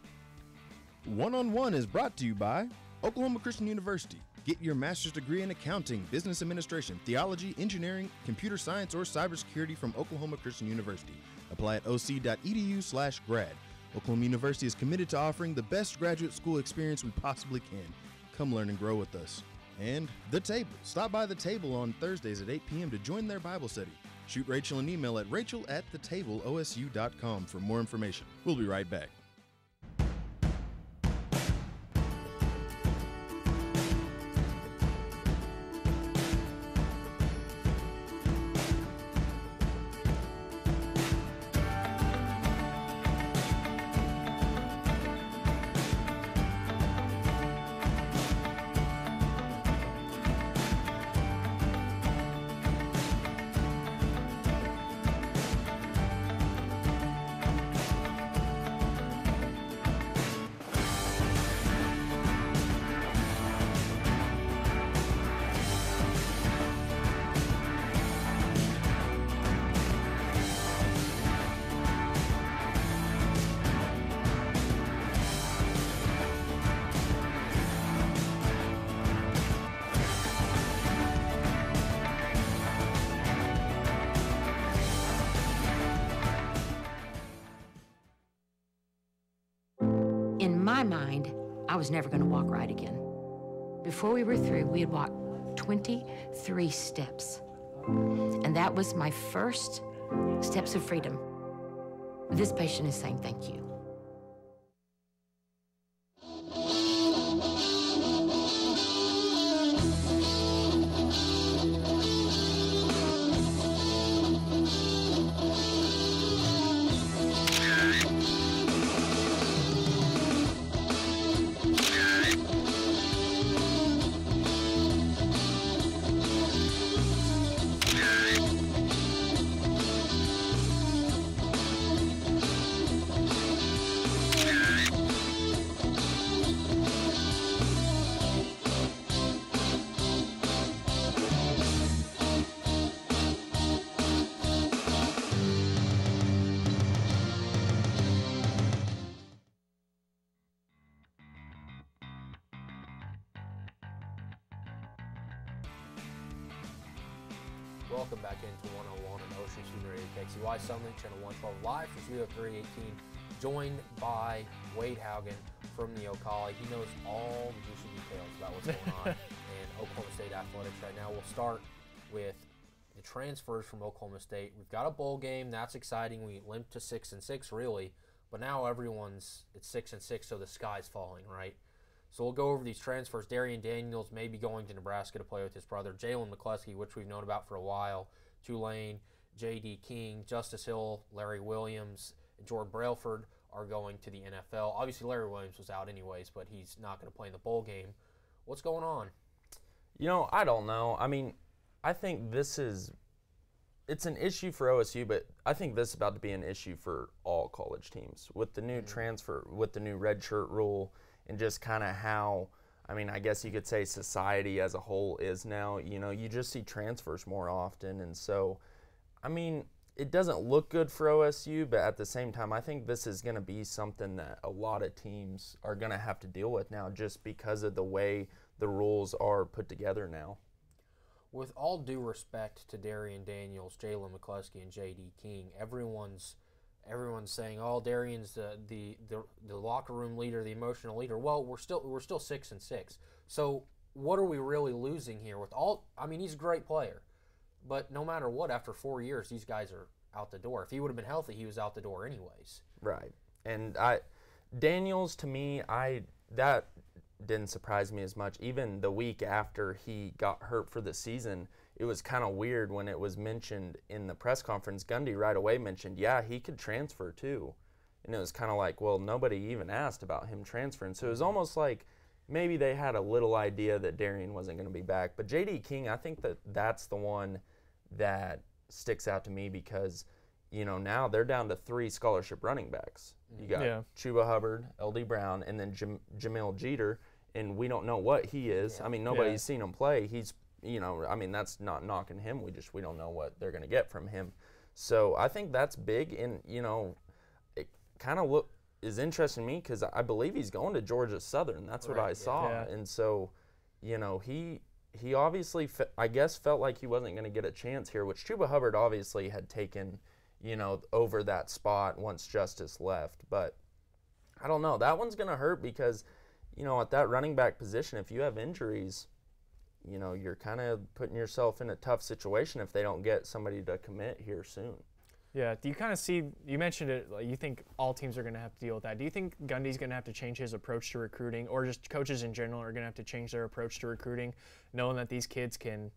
Speaker 3: One-on-One is brought to you by Oklahoma Christian University. Get your master's degree in accounting, business administration, theology, engineering, computer science, or cybersecurity from Oklahoma Christian University. Apply at oc.edu/grad. Oklahoma University is committed to offering the best graduate school experience we possibly can. Come learn and grow with us. And The Table. Stop by The Table on Thursdays at 8 p.m. to join their Bible study. Shoot Rachel an email at rachel@thetableosu.com for more information. We'll be right back.
Speaker 8: my mind, I was never going to walk right again. Before we were through, we had walked 23 steps. And that was my first steps of freedom. This patient is saying thank you.
Speaker 1: Welcome back into 101 on Ocean Student Radio KXCY Sunlink, Channel 112, live from Studio 318, joined by Wade Haugen from the Ocala. He knows all the juicy details about what's going on in Oklahoma State athletics right now. We'll start with the transfers from Oklahoma State. We've got a bowl game. That's exciting. We limped to 6-6, really, but now it's 6-6, so the sky's falling, right? So we'll go over these transfers. Darian Daniels may be going to Nebraska to play with his brother. Jalen McCluskey, which we've known about for a while. Tulane, J.D. King, Justice Hill, Larry Williams, and Jordan Brailford are going to the NFL. Obviously, Larry Williams was out anyways, but he's not going to play in the bowl game. What's going on?
Speaker 10: I don't know. I mean, I think it's an issue for OSU, but I think this is about to be an issue for all college teams with the new transfer, with the new redshirt rule. And just kind of how, I guess you could say society as a whole is now. You just see transfers more often. And so, it doesn't look good for OSU, but at the same time, I think this is going to be something that a lot of teams are going to have to deal with now just because of the way the rules are put together now.
Speaker 1: With all due respect to Darian Daniels, Jalen McCluskey, and J.D. King, everyone's saying, "Oh, Darian's the locker room leader, the emotional leader." Well, we're still 6-6. So what are we really losing here? He's a great player, but no matter what, after 4 years, these guys are out the door. If he would have been healthy, he was out the door anyways.
Speaker 10: Right. And Daniels, to me, that didn't surprise me as much. Even the week after he got hurt for the season, it was kind of weird when it was mentioned in the press conference. Gundy right away mentioned, yeah, he could transfer too. And it was kind of like, well, nobody even asked about him transferring. So it was almost like maybe they had a little idea that Darian wasn't going to be back. But J.D. King, I think that's the one that sticks out to me because, now they're down to 3 scholarship running backs. You got Chuba Hubbard, L.D. Brown, and then Jamil Jeter, and we don't know what he is. Yeah. Nobody's seen him play. He's that's not knocking him. We don't know what they're going to get from him. So I think that's big, and, it kind of is interesting to me because I believe he's going to Georgia Southern. That's what I saw. Yeah. And so, he obviously, I guess, felt like he wasn't going to get a chance here, which Chuba Hubbard obviously had taken, over that spot once Justice left. But I don't know. That one's going to hurt because, at that running back position, if you have injuries, you're kind of putting yourself in a tough situation if they don't get somebody to commit here soon.
Speaker 2: Yeah, do you kind of see, you mentioned it, you think all teams are going to have to deal with that. Do you think Gundy's going to have to change his approach to recruiting, or just coaches in general are going to have to change their approach to recruiting, knowing that these kids can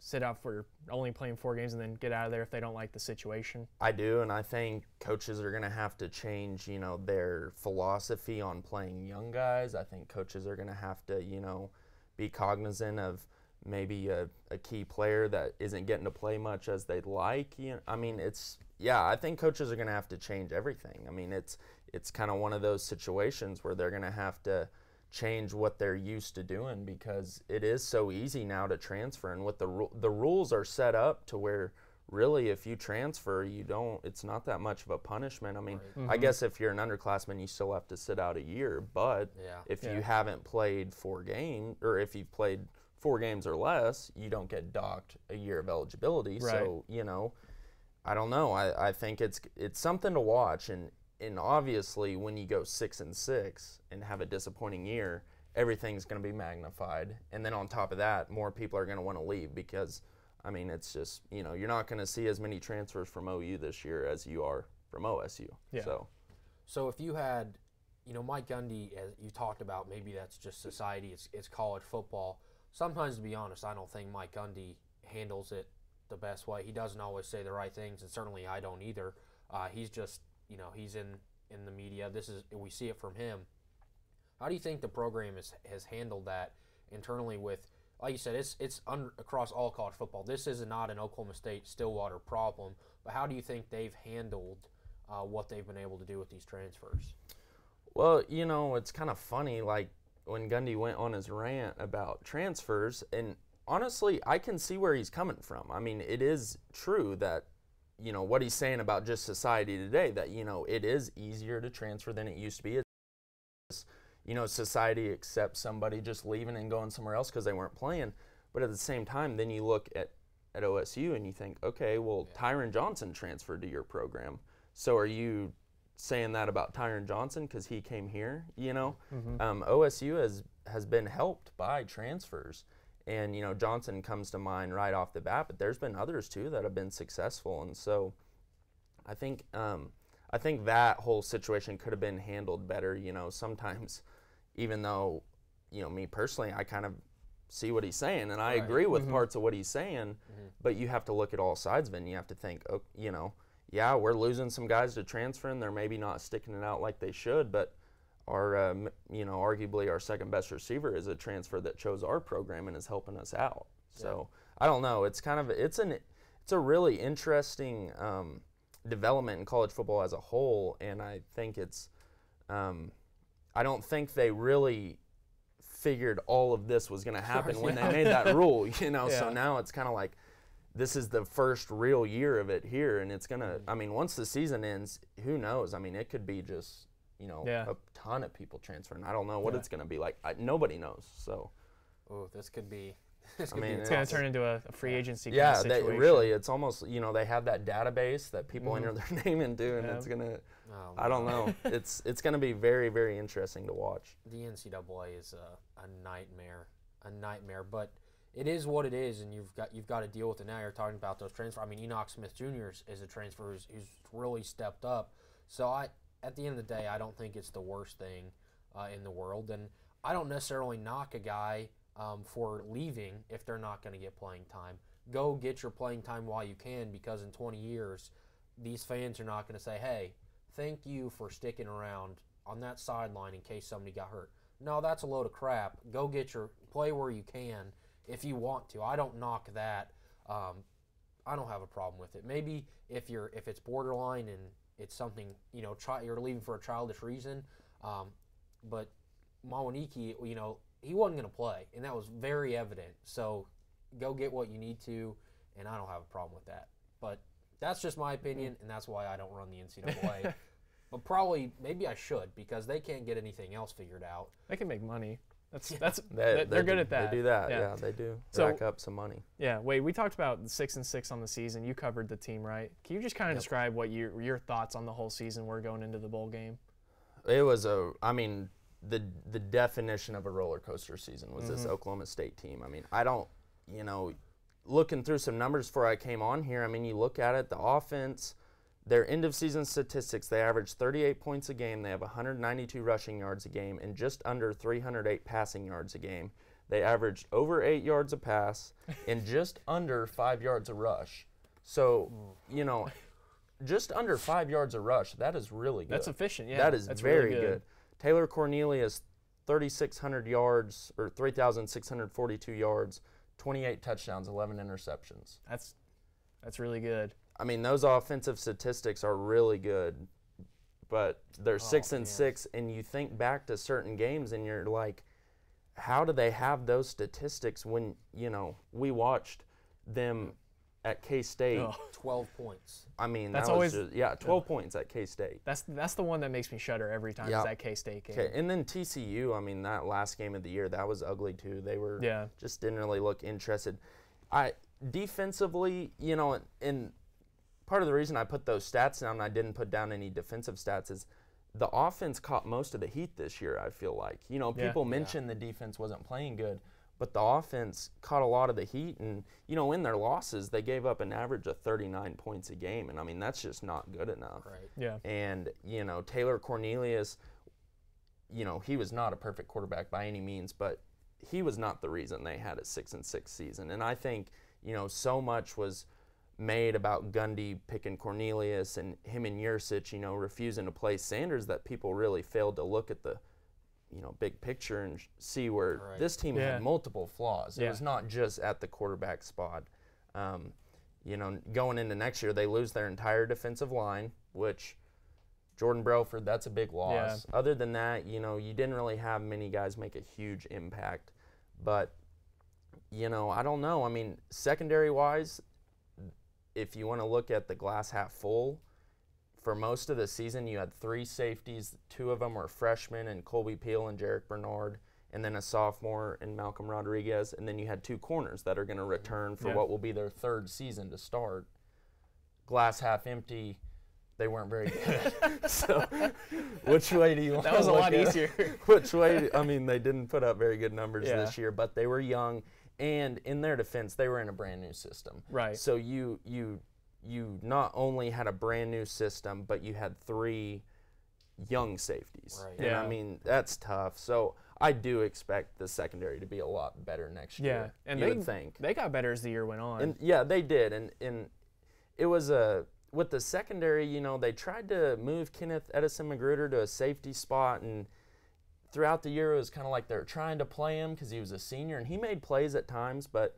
Speaker 2: sit out for only playing 4 games and then get out of there if they don't like the situation?
Speaker 10: I do, and I think coaches are going to have to change, their philosophy on playing young guys. I think coaches are going to have to, be cognizant of maybe a key player that isn't getting to play much as they'd like. I think coaches are going to have to change everything. It's kind of one of those situations where they're going to have to change what they're used to doing because it is so easy now to transfer. And with the rules are set up to where really if you transfer, it's not that much of a punishment. I guess if you're an underclassman, you still have to sit out a year. But if you haven't played 4 games, or if you've played 4 games or less, you don't get docked a year of eligibility. Right. So, I don't know. I think it's something to watch. And and obviously when you go 6-6 and have a disappointing year, everything's going to be magnified. And then on top of that, more people are going to want to leave because, I mean, it's just, you know, you're not going to see as many transfers from OU this year as you are from OSU.
Speaker 2: Yeah.
Speaker 1: So if you had, you know, Mike Gundy, as you talked about, maybe that's just society, it's college football. Sometimes, to be honest, I don't think Mike Gundy handles it the best way. He doesn't always say the right things, and certainly I don't either. He's just, you know, he's in the media. We see it from him. How do you think the program has handled that internally with, like you said, it's across all college football. This is not an Oklahoma State Stillwater problem, but how do you think they've handled what they've been able to do with these transfers?
Speaker 10: Well, you know, it's kind of funny, like when Gundy went on his rant about transfers, and honestly, I can see where he's coming from. I mean, it is true that, you know, what he's saying about just society today, that, you know, it is easier to transfer than it used to be. It's, you know, society accepts somebody just leaving and going somewhere else because they weren't playing. But at the same time, then you look at OSU and you think, okay, well, Tyron Johnson transferred to your program. So are you saying that about Tyron Johnson because he came here? You know, OSU has been helped by transfers. And, you know, Johnson comes to mind right off the bat, but there's been others too that have been successful. And so I think that whole situation could have been handled better. You know, sometimes, even though, you know, me personally, I kind of see what he's saying and I agree with parts of what he's saying, but you have to look at all sides of it and you have to think, oh, you know, yeah, we're losing some guys to transfer and they're maybe not sticking it out like they should, but our, you know, arguably our second best receiver is a transfer that chose our program and is helping us out. So I don't know. It's kind of, it's a really interesting development in college football as a whole, and I think it's, I don't think they really figured all of this was going to happen when they made that rule, you know. So now it's kind of like, this is the first real year of it here, and it's going to, I mean, once the season ends, who knows? I mean, it could be just, you know, a ton of people transferring. I don't know what it's going to be like. Nobody knows. So,
Speaker 1: this could be.
Speaker 2: It's going to turn into a free agency.
Speaker 10: Yeah,
Speaker 2: kind of situation.
Speaker 10: Really, it's almost, you know, they have that database that people enter their name into, and it's going to. I don't know. It's going to be very, very interesting to watch.
Speaker 1: The NCAA is a nightmare, but it is what it is, and you've got to deal with it now. You're talking about those transfers. I mean, Enoch Smith Jr. is a transfer who's really stepped up. So at the end of the day, I don't think it's the worst thing in the world, and I don't necessarily knock a guy for leaving if they're not going to get playing time. Go get your playing time while you can, because in 20 years, these fans are not going to say, hey, thank you for sticking around on that sideline in case somebody got hurt. No, that's a load of crap. Go get your play where you can if you want to. I don't knock that. I don't have a problem with it. Maybe if it's borderline and it's something, you know, you're leaving for a childish reason, but Mawaniki, you know, he wasn't going to play, and that was very evident. So go get what you need to, and I don't have a problem with that. But that's just my opinion, and that's why I don't run the NCAA. But maybe I should, because they can't get anything else figured out.
Speaker 2: They can make money. They're good at that.
Speaker 10: They do that. Yeah, they do. Rack up some money.
Speaker 2: Yeah. Wait, we talked about 6-6 on the season. You covered the team, right? Can you just kind of describe what your thoughts on the whole season were going into the bowl game?
Speaker 10: It was the definition of a roller coaster season was this Oklahoma State team. I mean, I don't, you know, looking through some numbers before I came on here, I mean, you look at it, the offense, their end-of-season statistics, they average 38 points a game. They have 192 rushing yards a game and just under 308 passing yards a game. They averaged over 8 yards a pass and just under 5 yards a rush. So, you know, just under 5 yards a rush, that is really good.
Speaker 2: That's efficient, yeah.
Speaker 10: That's very really good. Taylor Cornelius, 3,600 yards, or 3,642 yards, 28 touchdowns, 11 interceptions.
Speaker 2: That's really good.
Speaker 10: I mean, those offensive statistics are really good, but they're 6-6, and you think back to certain games, and you're like, how do they have those statistics when, you know, we watched them at K-State.
Speaker 1: 12 points.
Speaker 10: I mean,
Speaker 2: that's
Speaker 10: that
Speaker 2: always
Speaker 10: was just, 12 points at K-State.
Speaker 2: That's the one that makes me shudder every time is that K-State game.
Speaker 10: Okay, and then TCU, I mean, that last game of the year, that was ugly too. They were just didn't really look interested. Defensively, you know, and part of the reason I put those stats down and I didn't put down any defensive stats is the offense caught most of the heat this year, I feel like. You know, people mention the defense wasn't playing good, but the offense caught a lot of the heat. And, you know, in their losses, they gave up an average of 39 points a game. And, I mean, that's just not good enough.
Speaker 1: Right.
Speaker 2: Yeah.
Speaker 10: And, you know, Taylor Cornelius, you know, he was not a perfect quarterback by any means, but he was not the reason they had a 6-6 season. And I think, you know, so much was made about Gundy picking Cornelius and him and Yurcich, you know, refusing to play Sanders, that people really failed to look at the, you know, big picture and see where this team had multiple flaws. It was not just at the quarterback spot. You know, going into next year, they lose their entire defensive line, which Jordan Brelford, that's a big loss.
Speaker 2: Yeah.
Speaker 10: Other than that, you know, you didn't really have many guys make a huge impact. But, you know, I don't know. I mean, secondary-wise, if you want to look at the glass half full, for most of the season you had 3 safeties. 2 of them were freshmen, and Colby Peel and Jarek Bernard, and then a sophomore in Malcolm Rodriguez, and then you had 2 corners that are going to return for what will be their 3rd season to start. Glass half empty, they weren't very good. So which way do you want to look at it?
Speaker 2: That was a lot easier.
Speaker 10: Which way? I mean, they didn't put up very good numbers this year, but they were young. And in their defense, they were in a brand new system.
Speaker 2: Right.
Speaker 10: So you not only had a brand new system, but you had 3 young safeties.
Speaker 1: Right.
Speaker 10: And I mean, that's tough. So I do expect the secondary to be a lot better next year.
Speaker 2: Yeah, and
Speaker 10: you would think.
Speaker 2: They got better as the year went on.
Speaker 10: And yeah, they did. And it was with the secondary, you know, they tried to move Kenneth Edison Magruder to a safety spot, and throughout the year, it was kind of like they were trying to play him because he was a senior, and he made plays at times, but,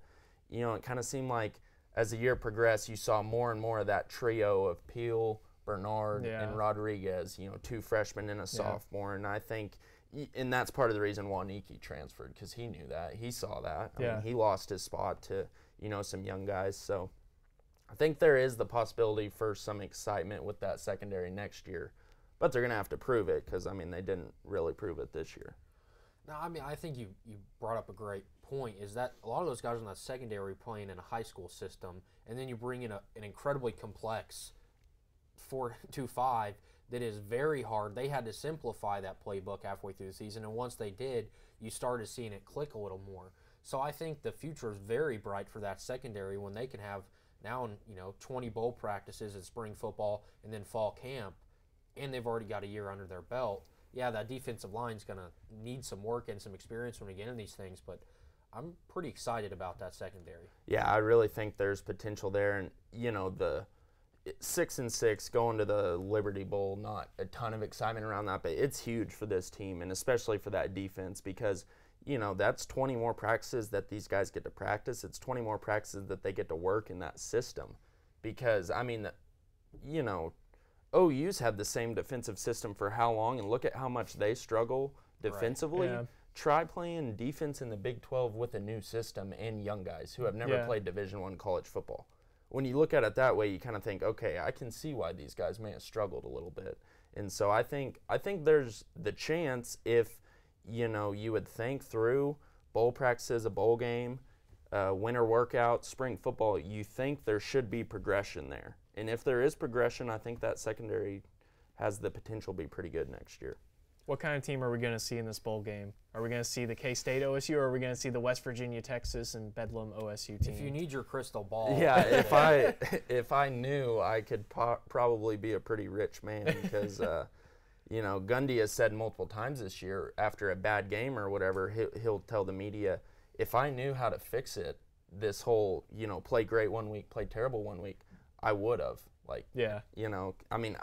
Speaker 10: you know, it kind of seemed like as the year progressed, you saw more and more of that trio of Peel, Bernard, and Rodriguez, you know, 2 freshmen and a sophomore, and I think, and that's part of the reason Waniki transferred, because he knew that. He saw that. I mean, he lost his spot to, you know, some young guys, so I think there is the possibility for some excitement with that secondary next year. But they're going to have to prove it because, I mean, they didn't really prove it this year.
Speaker 1: No, I mean, I think you brought up a great point, is that a lot of those guys in that secondary playing in a high school system, and then you bring in an incredibly complex 4-2-5 that is very hard. They had to simplify that playbook halfway through the season, and once they did, you started seeing it click a little more. So I think the future is very bright for that secondary when they can have now, you know, 20 bowl practices at spring football and then fall camp, and they've already got a year under their belt. Yeah, that defensive line's going to need some work and some experience when we get into these things, but I'm pretty excited about that secondary.
Speaker 10: Yeah, I really think there's potential there. And, you know, the 6-6 going to the Liberty Bowl, not a ton of excitement around that, but it's huge for this team, and especially for that defense because, you know, that's 20 more practices that these guys get to practice. It's 20 more practices that they get to work in that system because, I mean, you know, OU's had the same defensive system for how long, and look at how much they struggle defensively.
Speaker 2: Right. Yeah.
Speaker 10: Try playing defense in the Big 12 with a new system and young guys who have never played Division I college football. When you look at it that way, you kind of think, okay, I can see why these guys may have struggled a little bit. And so I think there's the chance if, you know, you would think through bowl practices, a bowl game, winter workout, spring football, you think there should be progression there. And if there is progression, I think that secondary has the potential to be pretty good next year.
Speaker 2: What kind of team are we going to see in this bowl game? Are we going to see the K-State OSU, or are we going to see the West Virginia, Texas, and Bedlam OSU team?
Speaker 1: If you need your crystal ball.
Speaker 10: Yeah, if I knew, I could probably be a pretty rich man because, you know, Gundy has said multiple times this year after a bad game or whatever, he'll tell the media, if I knew how to fix it, this whole, you know, play great one week, play terrible one week, I would have. Like, you know, I mean,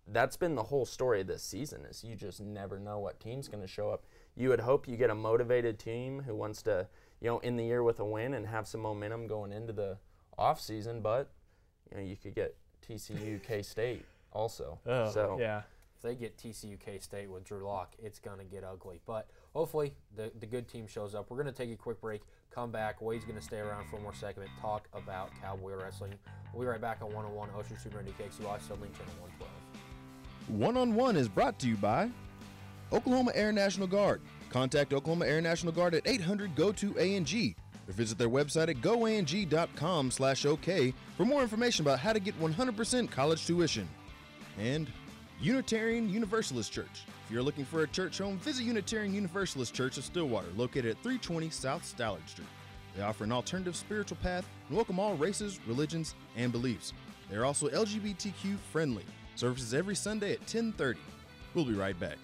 Speaker 10: that's been the whole story of this season is you just never know what team's going to show up. You would hope you get a motivated team who wants to, you know, end the year with a win and have some momentum going into the off season, but, you know, you could get TCU, K-State also.
Speaker 2: So
Speaker 1: if they get TCU, K-State with Drew Lock, it's going to get ugly. But hopefully the good team shows up. We're going to take a quick break, come back. Wade's going to stay around for one more segment, talk about Cowboy wrestling. We'll be right back on 101 Ocean Super Indy KXUI, so link channel 112.
Speaker 3: One-on-One is brought to you by Oklahoma Air National Guard. Contact Oklahoma Air National Guard at 800-GO-TO-ANG or visit their website at goang.com/OK for more information about how to get 100% college tuition. And Unitarian Universalist Church. If you're looking for a church home, visit Unitarian Universalist Church of Stillwater, located at 320 South Stallard Street. They offer an alternative spiritual path and welcome all races, religions, and beliefs. They are also LGBTQ friendly. Services every Sunday at 10:30. We'll be right back.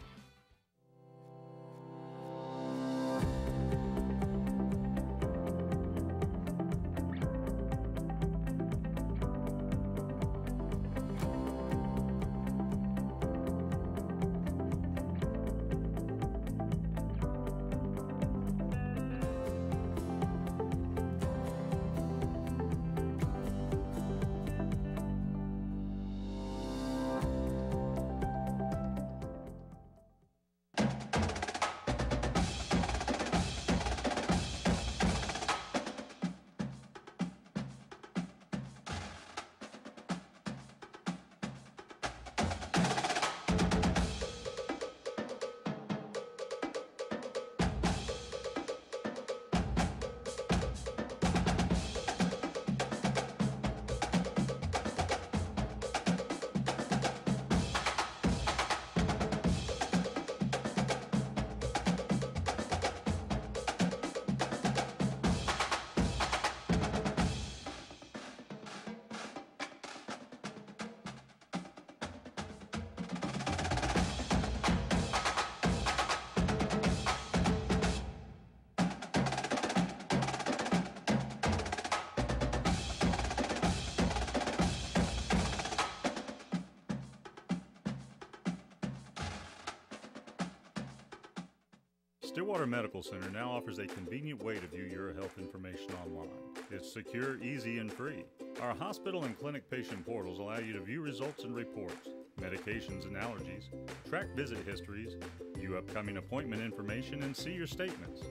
Speaker 11: Stillwater Medical Center now offers a convenient way to view your health information online. It's secure, easy, and free. Our hospital and clinic patient portals allow you to view results and reports, medications and allergies, track visit histories, view upcoming appointment information, and see your statements.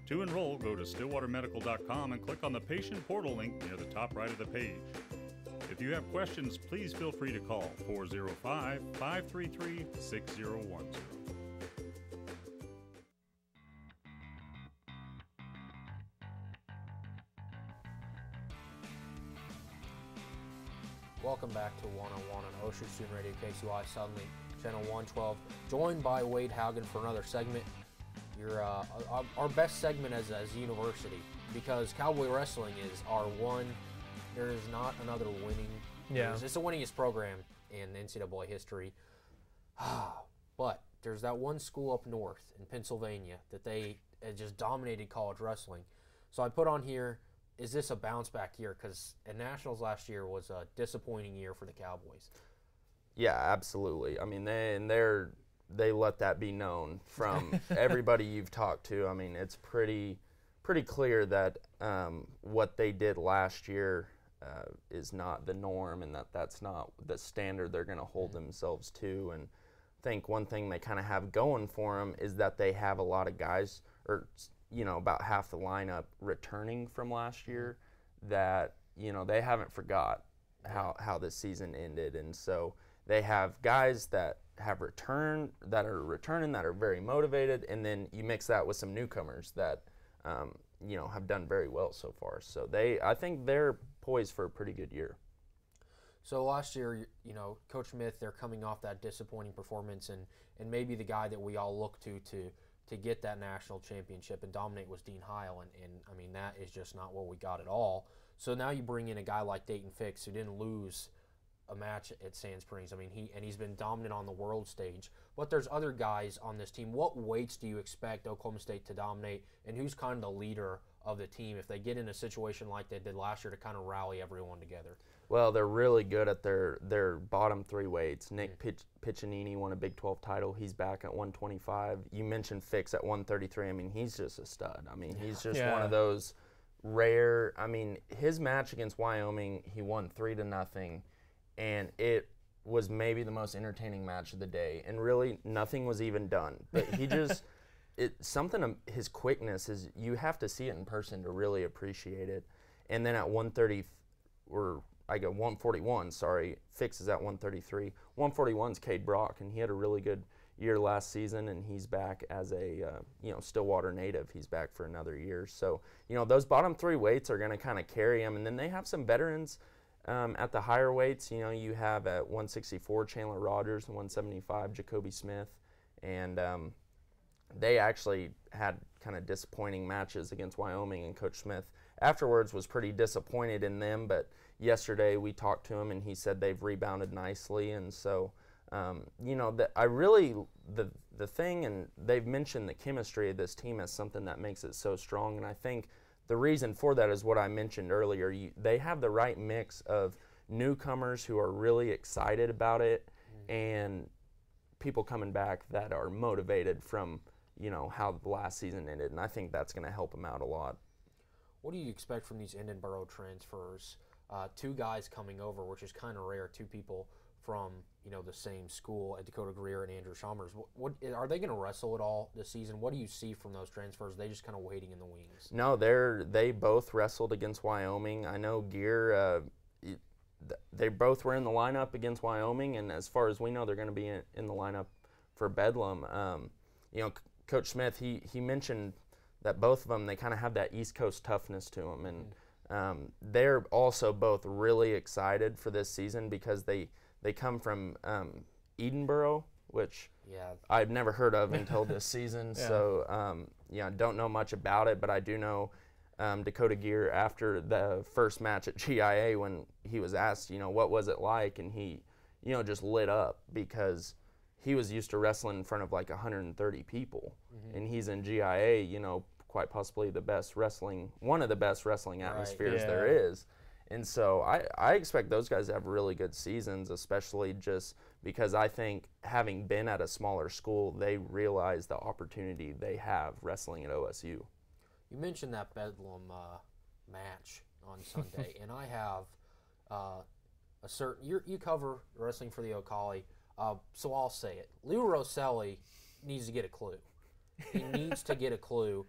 Speaker 11: To enroll, go to stillwatermedical.com and click on the patient portal link near the top right of the page. If you have questions, please feel free to call 405-533-6010.
Speaker 1: Welcome back to One-on-One on Ocean Student Radio, KCY Suddenly, Channel 112. Joined by Wade Haugen for another segment. Our best segment as a university, because Cowboy Wrestling is our one. There is not another winning.
Speaker 2: Yeah.
Speaker 1: It's the winningest program in NCAA history. But there's that one school up north in Pennsylvania that they just dominated college wrestling. So I put on here, is this a bounce back year? Because Nationals last year was a disappointing year for the Cowboys.
Speaker 10: Yeah, absolutely. I mean, they let that be known from everybody you've talked to. I mean, it's pretty clear that what they did last year is not the norm, and that's not the standard they're going to hold themselves to. And I think one thing they kind of have going for them is that they have a lot of guys, or about half the lineup returning from last year, that they haven't forgot how this season ended, and so they have guys that have returning that are very motivated, and then you mix that with some newcomers that have done very well so far. So I think they're poised for a pretty good year.
Speaker 1: So last year, Coach Smith, they're coming off that disappointing performance, and maybe the guy that we all look to get that national championship and dominate was Dean Heil, and I mean, that is just not what we got at all. So now you bring in a guy like Dayton Fix, who didn't lose a match at Sand Springs. I mean, he's been dominant on the world stage, but there's other guys on this team. What weights do you expect Oklahoma State to dominate, and who's kind of the leader of the team if they get in a situation like they did last year to kind of rally everyone together?
Speaker 10: Well, they're really good at their bottom three weights. Nick Piccinini won a Big 12 title. He's back at 125. You mentioned Fix at 133. I mean, he's just a stud. I mean, he's just one of those rare. I mean, his match against Wyoming, he won 3-0, and it was maybe the most entertaining match of the day. And really, nothing was even done. But he just his quickness is, you have to see it in person to really appreciate it. And then at 141, Fix is at 133. 141's Cade Brock, and he had a really good year last season, and he's back as a Stillwater native. He's back for another year. So those bottom 3 weights are going to kind of carry them, and then they have some veterans at the higher weights. You have at 164 Chandler Rogers and 175 Jacoby Smith, and they actually had kind of disappointing matches against Wyoming, and Coach Smith afterwards was pretty disappointed in them, but yesterday we talked to him and he said they've rebounded nicely. And so the thing, and they've mentioned the chemistry of this team as something that makes it so strong, and I think the reason for that is what I mentioned earlier. They have the right mix of newcomers who are really excited about it, and people coming back that are motivated from how the last season ended, and I think that's going to help them out a lot.
Speaker 1: What do you expect from these Edinboro transfers? 2 guys coming over, which is kind of rare. 2 people from the same school, at Dakota Greer and Andrew Chalmers. What are they going to wrestle at all this season? What do you see from those transfers? Are they just kind of waiting in the wings?
Speaker 10: No, they both wrestled against Wyoming. I know Gear. They both were in the lineup against Wyoming, and as far as we know, they're going to be in the lineup for Bedlam. Coach Smith, he mentioned that both of them, they kind of have that East Coast toughness to them, and they're also both really excited for this season because they come from Edinboro, which I've never heard of until this season. Yeah. So I don't know much about it, but I do know Dakota Gear, after the first match at GIA, when he was asked, what was it like, and he, just lit up because he was used to wrestling in front of like 130 people, and he's in GIA, quite possibly one of the best wrestling atmospheres there is. And so I expect those guys to have really good seasons, especially just because I think having been at a smaller school, they realize the opportunity they have wrestling at OSU.
Speaker 1: You mentioned that Bedlam match on Sunday, and I have a certain, you cover wrestling for the Ocali, so I'll say it. Lou Rosselli needs to get a clue. He needs to get a clue.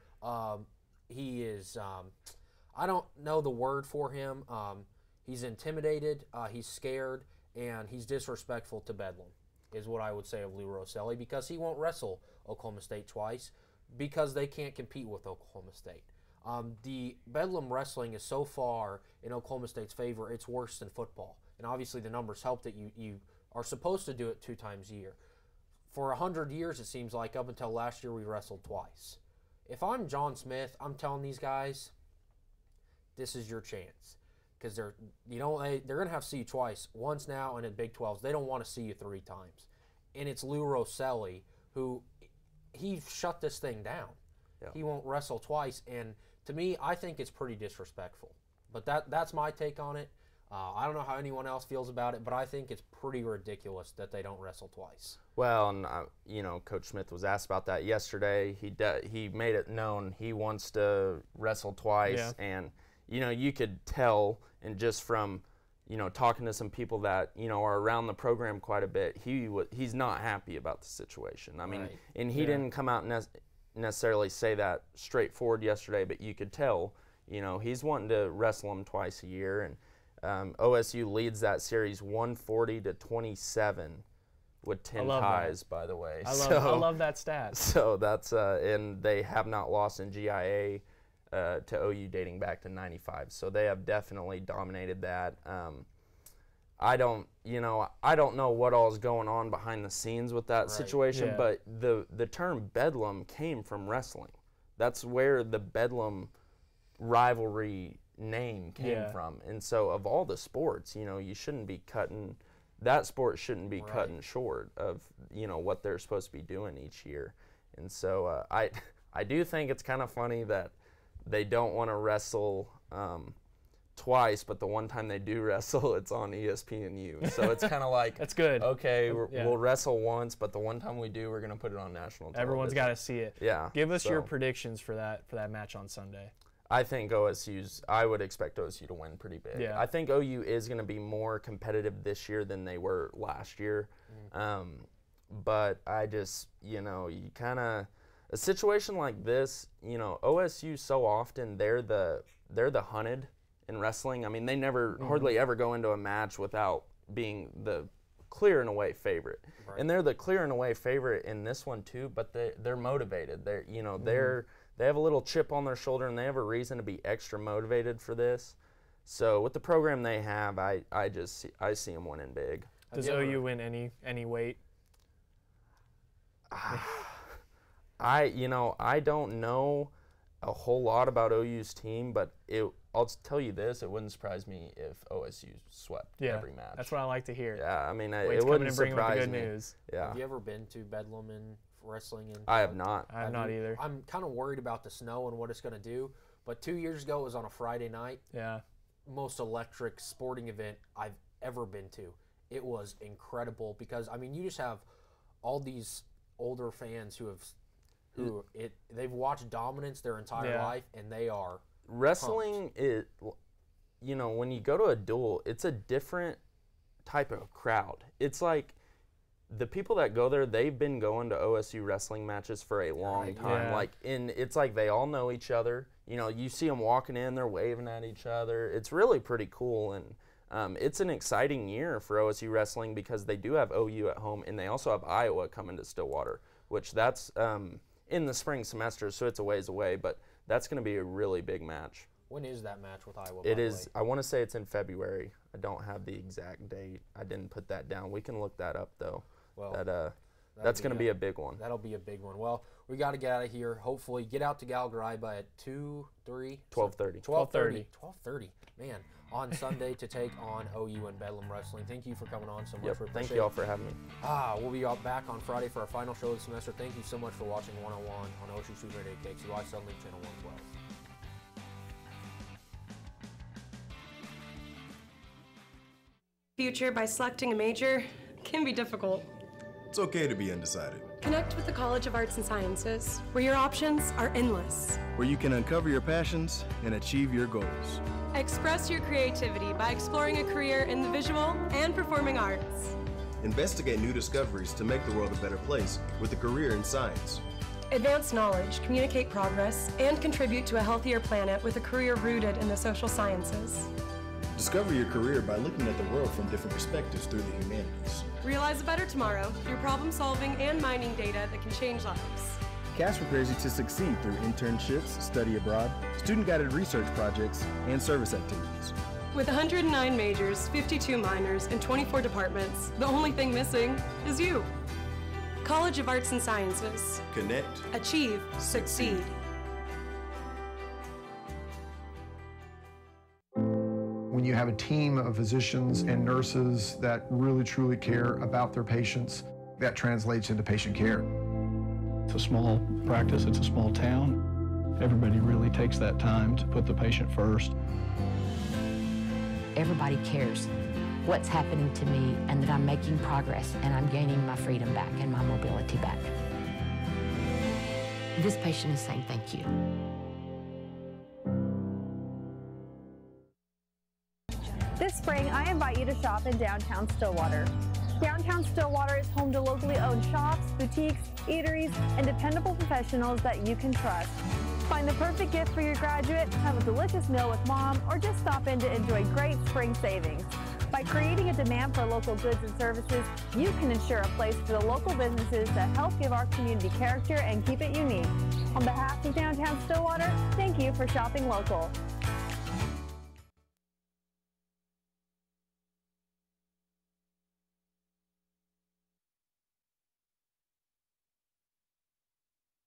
Speaker 1: He is, I don't know the word for him. He's intimidated, he's scared, and he's disrespectful to Bedlam, is what I would say of Lou Rosselli, because he won't wrestle Oklahoma State twice because they can't compete with Oklahoma State. The Bedlam wrestling is so far in Oklahoma State's favor, it's worse than football. And obviously the numbers help that you are supposed to do it 2 times a year. For 100 years, it seems like, up until last year, we wrestled twice. If I'm John Smith, I'm telling these guys, this is your chance, because they're going to have to see you twice, once now and in Big 12s. They don't want to see you 3 times, and it's Lou Rosselli who he shut this thing down. Yeah. He won't wrestle twice, and to me, I think it's pretty disrespectful. But that's my take on it. I don't know how anyone else feels about it, but I think it's pretty ridiculous that they don't wrestle twice.
Speaker 10: Well, and Coach Smith was asked about that yesterday. He made it known he wants to wrestle twice, and you could tell, and just from talking to some people that are around the program quite a bit, he's not happy about the situation. I mean, and he didn't come out necessarily say that straightforward yesterday, but you could tell he's wanting to wrestle him twice a year, and OSU leads that series 140-27 with 10 ties, by the way.
Speaker 2: I love that stat.
Speaker 10: So that's and they have not lost in GIA to OU dating back to 95. So they have definitely dominated that. I don't know what all is going on behind the scenes with that situation, but the term Bedlam came from wrestling. That's where the Bedlam rivalry name came from. And so of all the sports, you shouldn't be cutting, that sport shouldn't be cutting short of, what they're supposed to be doing each year. And so I do think it's kind of funny that they don't want to wrestle twice, but the one time they do wrestle, it's on ESPNU. So it's kind of like,
Speaker 2: that's good.
Speaker 10: Okay, we'll wrestle once, but the one time we do, we're going to put it on national television.
Speaker 2: Everyone's got to see it.
Speaker 10: Yeah.
Speaker 2: Give us your predictions for that match on Sunday.
Speaker 10: I think I would expect OSU to win pretty big.
Speaker 2: Yeah.
Speaker 10: I think OU is going to be more competitive this year than they were last year. But I just, you kind of, a situation like this, OSU so often, they're the hunted in wrestling. I mean, they never hardly ever go into a match without being the clear and away favorite. Right. And they're the clear and away favorite in this one too, but they're motivated. They're, you know, they have a little chip on their shoulder, and they have a reason to be extra motivated for this. So with the program they have, I see them winning big.
Speaker 2: Does OU win any weight?
Speaker 10: I don't know a whole lot about OU's team, but I'll tell you this: it wouldn't surprise me if OSU swept every match.
Speaker 2: That's what I like to hear.
Speaker 10: Yeah, I mean, it wouldn't surprise me.
Speaker 2: News.
Speaker 10: Yeah.
Speaker 1: Have you ever been to Bedlam and wrestling?
Speaker 10: I have not.
Speaker 2: I have not either.
Speaker 1: I'm kind of worried about the snow and what it's going to do. But 2 years ago, it was on a Friday night.
Speaker 2: Yeah. Most
Speaker 1: electric sporting event I've ever been to. It was incredible because, I mean, you just have all these older fans they've watched dominance their entire life, and they are
Speaker 10: wrestling. When you go to a duel, it's a different type of crowd. It's like the people that go there, they've been going to OSU wrestling matches for a long time. Yeah. It's like they all know each other. You know, you see them walking in, they're waving at each other. It's really pretty cool, and it's an exciting year for OSU wrestling because they do have OU at home, and they also have Iowa coming to Stillwater, which that's in the spring semester, so it's a ways away, but that's going to be a really big match.
Speaker 1: When is that match with Iowa?
Speaker 10: It is. I want to say it's in February. I don't have the exact date. I didn't put that down. We can look that up though. Well, that's going to be a big one.
Speaker 1: That'll be a big one. Well, we got to get out of here. Hopefully, get out to Galgaraiba at 12:30. 12:30. Man, on Sunday to take on OU and Bedlam Wrestling. Thank you for coming on so much.
Speaker 10: Thank you all for having me.
Speaker 1: We'll be back on Friday for our final show of the semester. Thank you so much for watching 101 on Ocean Super 8 KXUI Sunlink Channel 112.
Speaker 4: Future by selecting a major can be difficult.
Speaker 3: It's okay to be undecided.
Speaker 4: Connect with the College of Arts and Sciences, where your options are endless.
Speaker 5: Where you can uncover your passions and achieve your goals.
Speaker 4: Express your creativity by exploring a career in the visual and performing arts.
Speaker 3: Investigate new discoveries to make the world a better place with a career in science.
Speaker 4: Advance knowledge, communicate progress, and contribute to a healthier planet with a career rooted in the social sciences.
Speaker 3: Discover your career by looking at the world from different perspectives through the humanities.
Speaker 4: Realize a better tomorrow through problem solving and mining data that can change lives.
Speaker 5: CAS prepares you to succeed through internships, study abroad, student-guided research projects, and service activities.
Speaker 4: With 109 majors, 52 minors, and 24 departments, the only thing missing is you. College of Arts and Sciences.
Speaker 3: Connect.
Speaker 4: Achieve. Succeed.
Speaker 6: When you have a team of physicians and nurses that really truly care about their patients, that translates into patient care.
Speaker 7: It's a small practice, it's a small town. Everybody really takes that time to put the patient first.
Speaker 8: Everybody cares what's happening to me and that I'm making progress and I'm gaining my freedom back and my mobility back. This patient is saying thank you.
Speaker 9: This spring, I invite you to shop in downtown Stillwater. Downtown Stillwater is home to locally owned shops, boutiques, eateries, and dependable professionals that you can trust. Find the perfect gift for your graduate, have a delicious meal with mom, or just stop in to enjoy great spring savings. By creating a demand for local goods and services, you can ensure a place for the local businesses that help give our community character and keep it unique. On behalf of Downtown Stillwater, thank you for shopping local.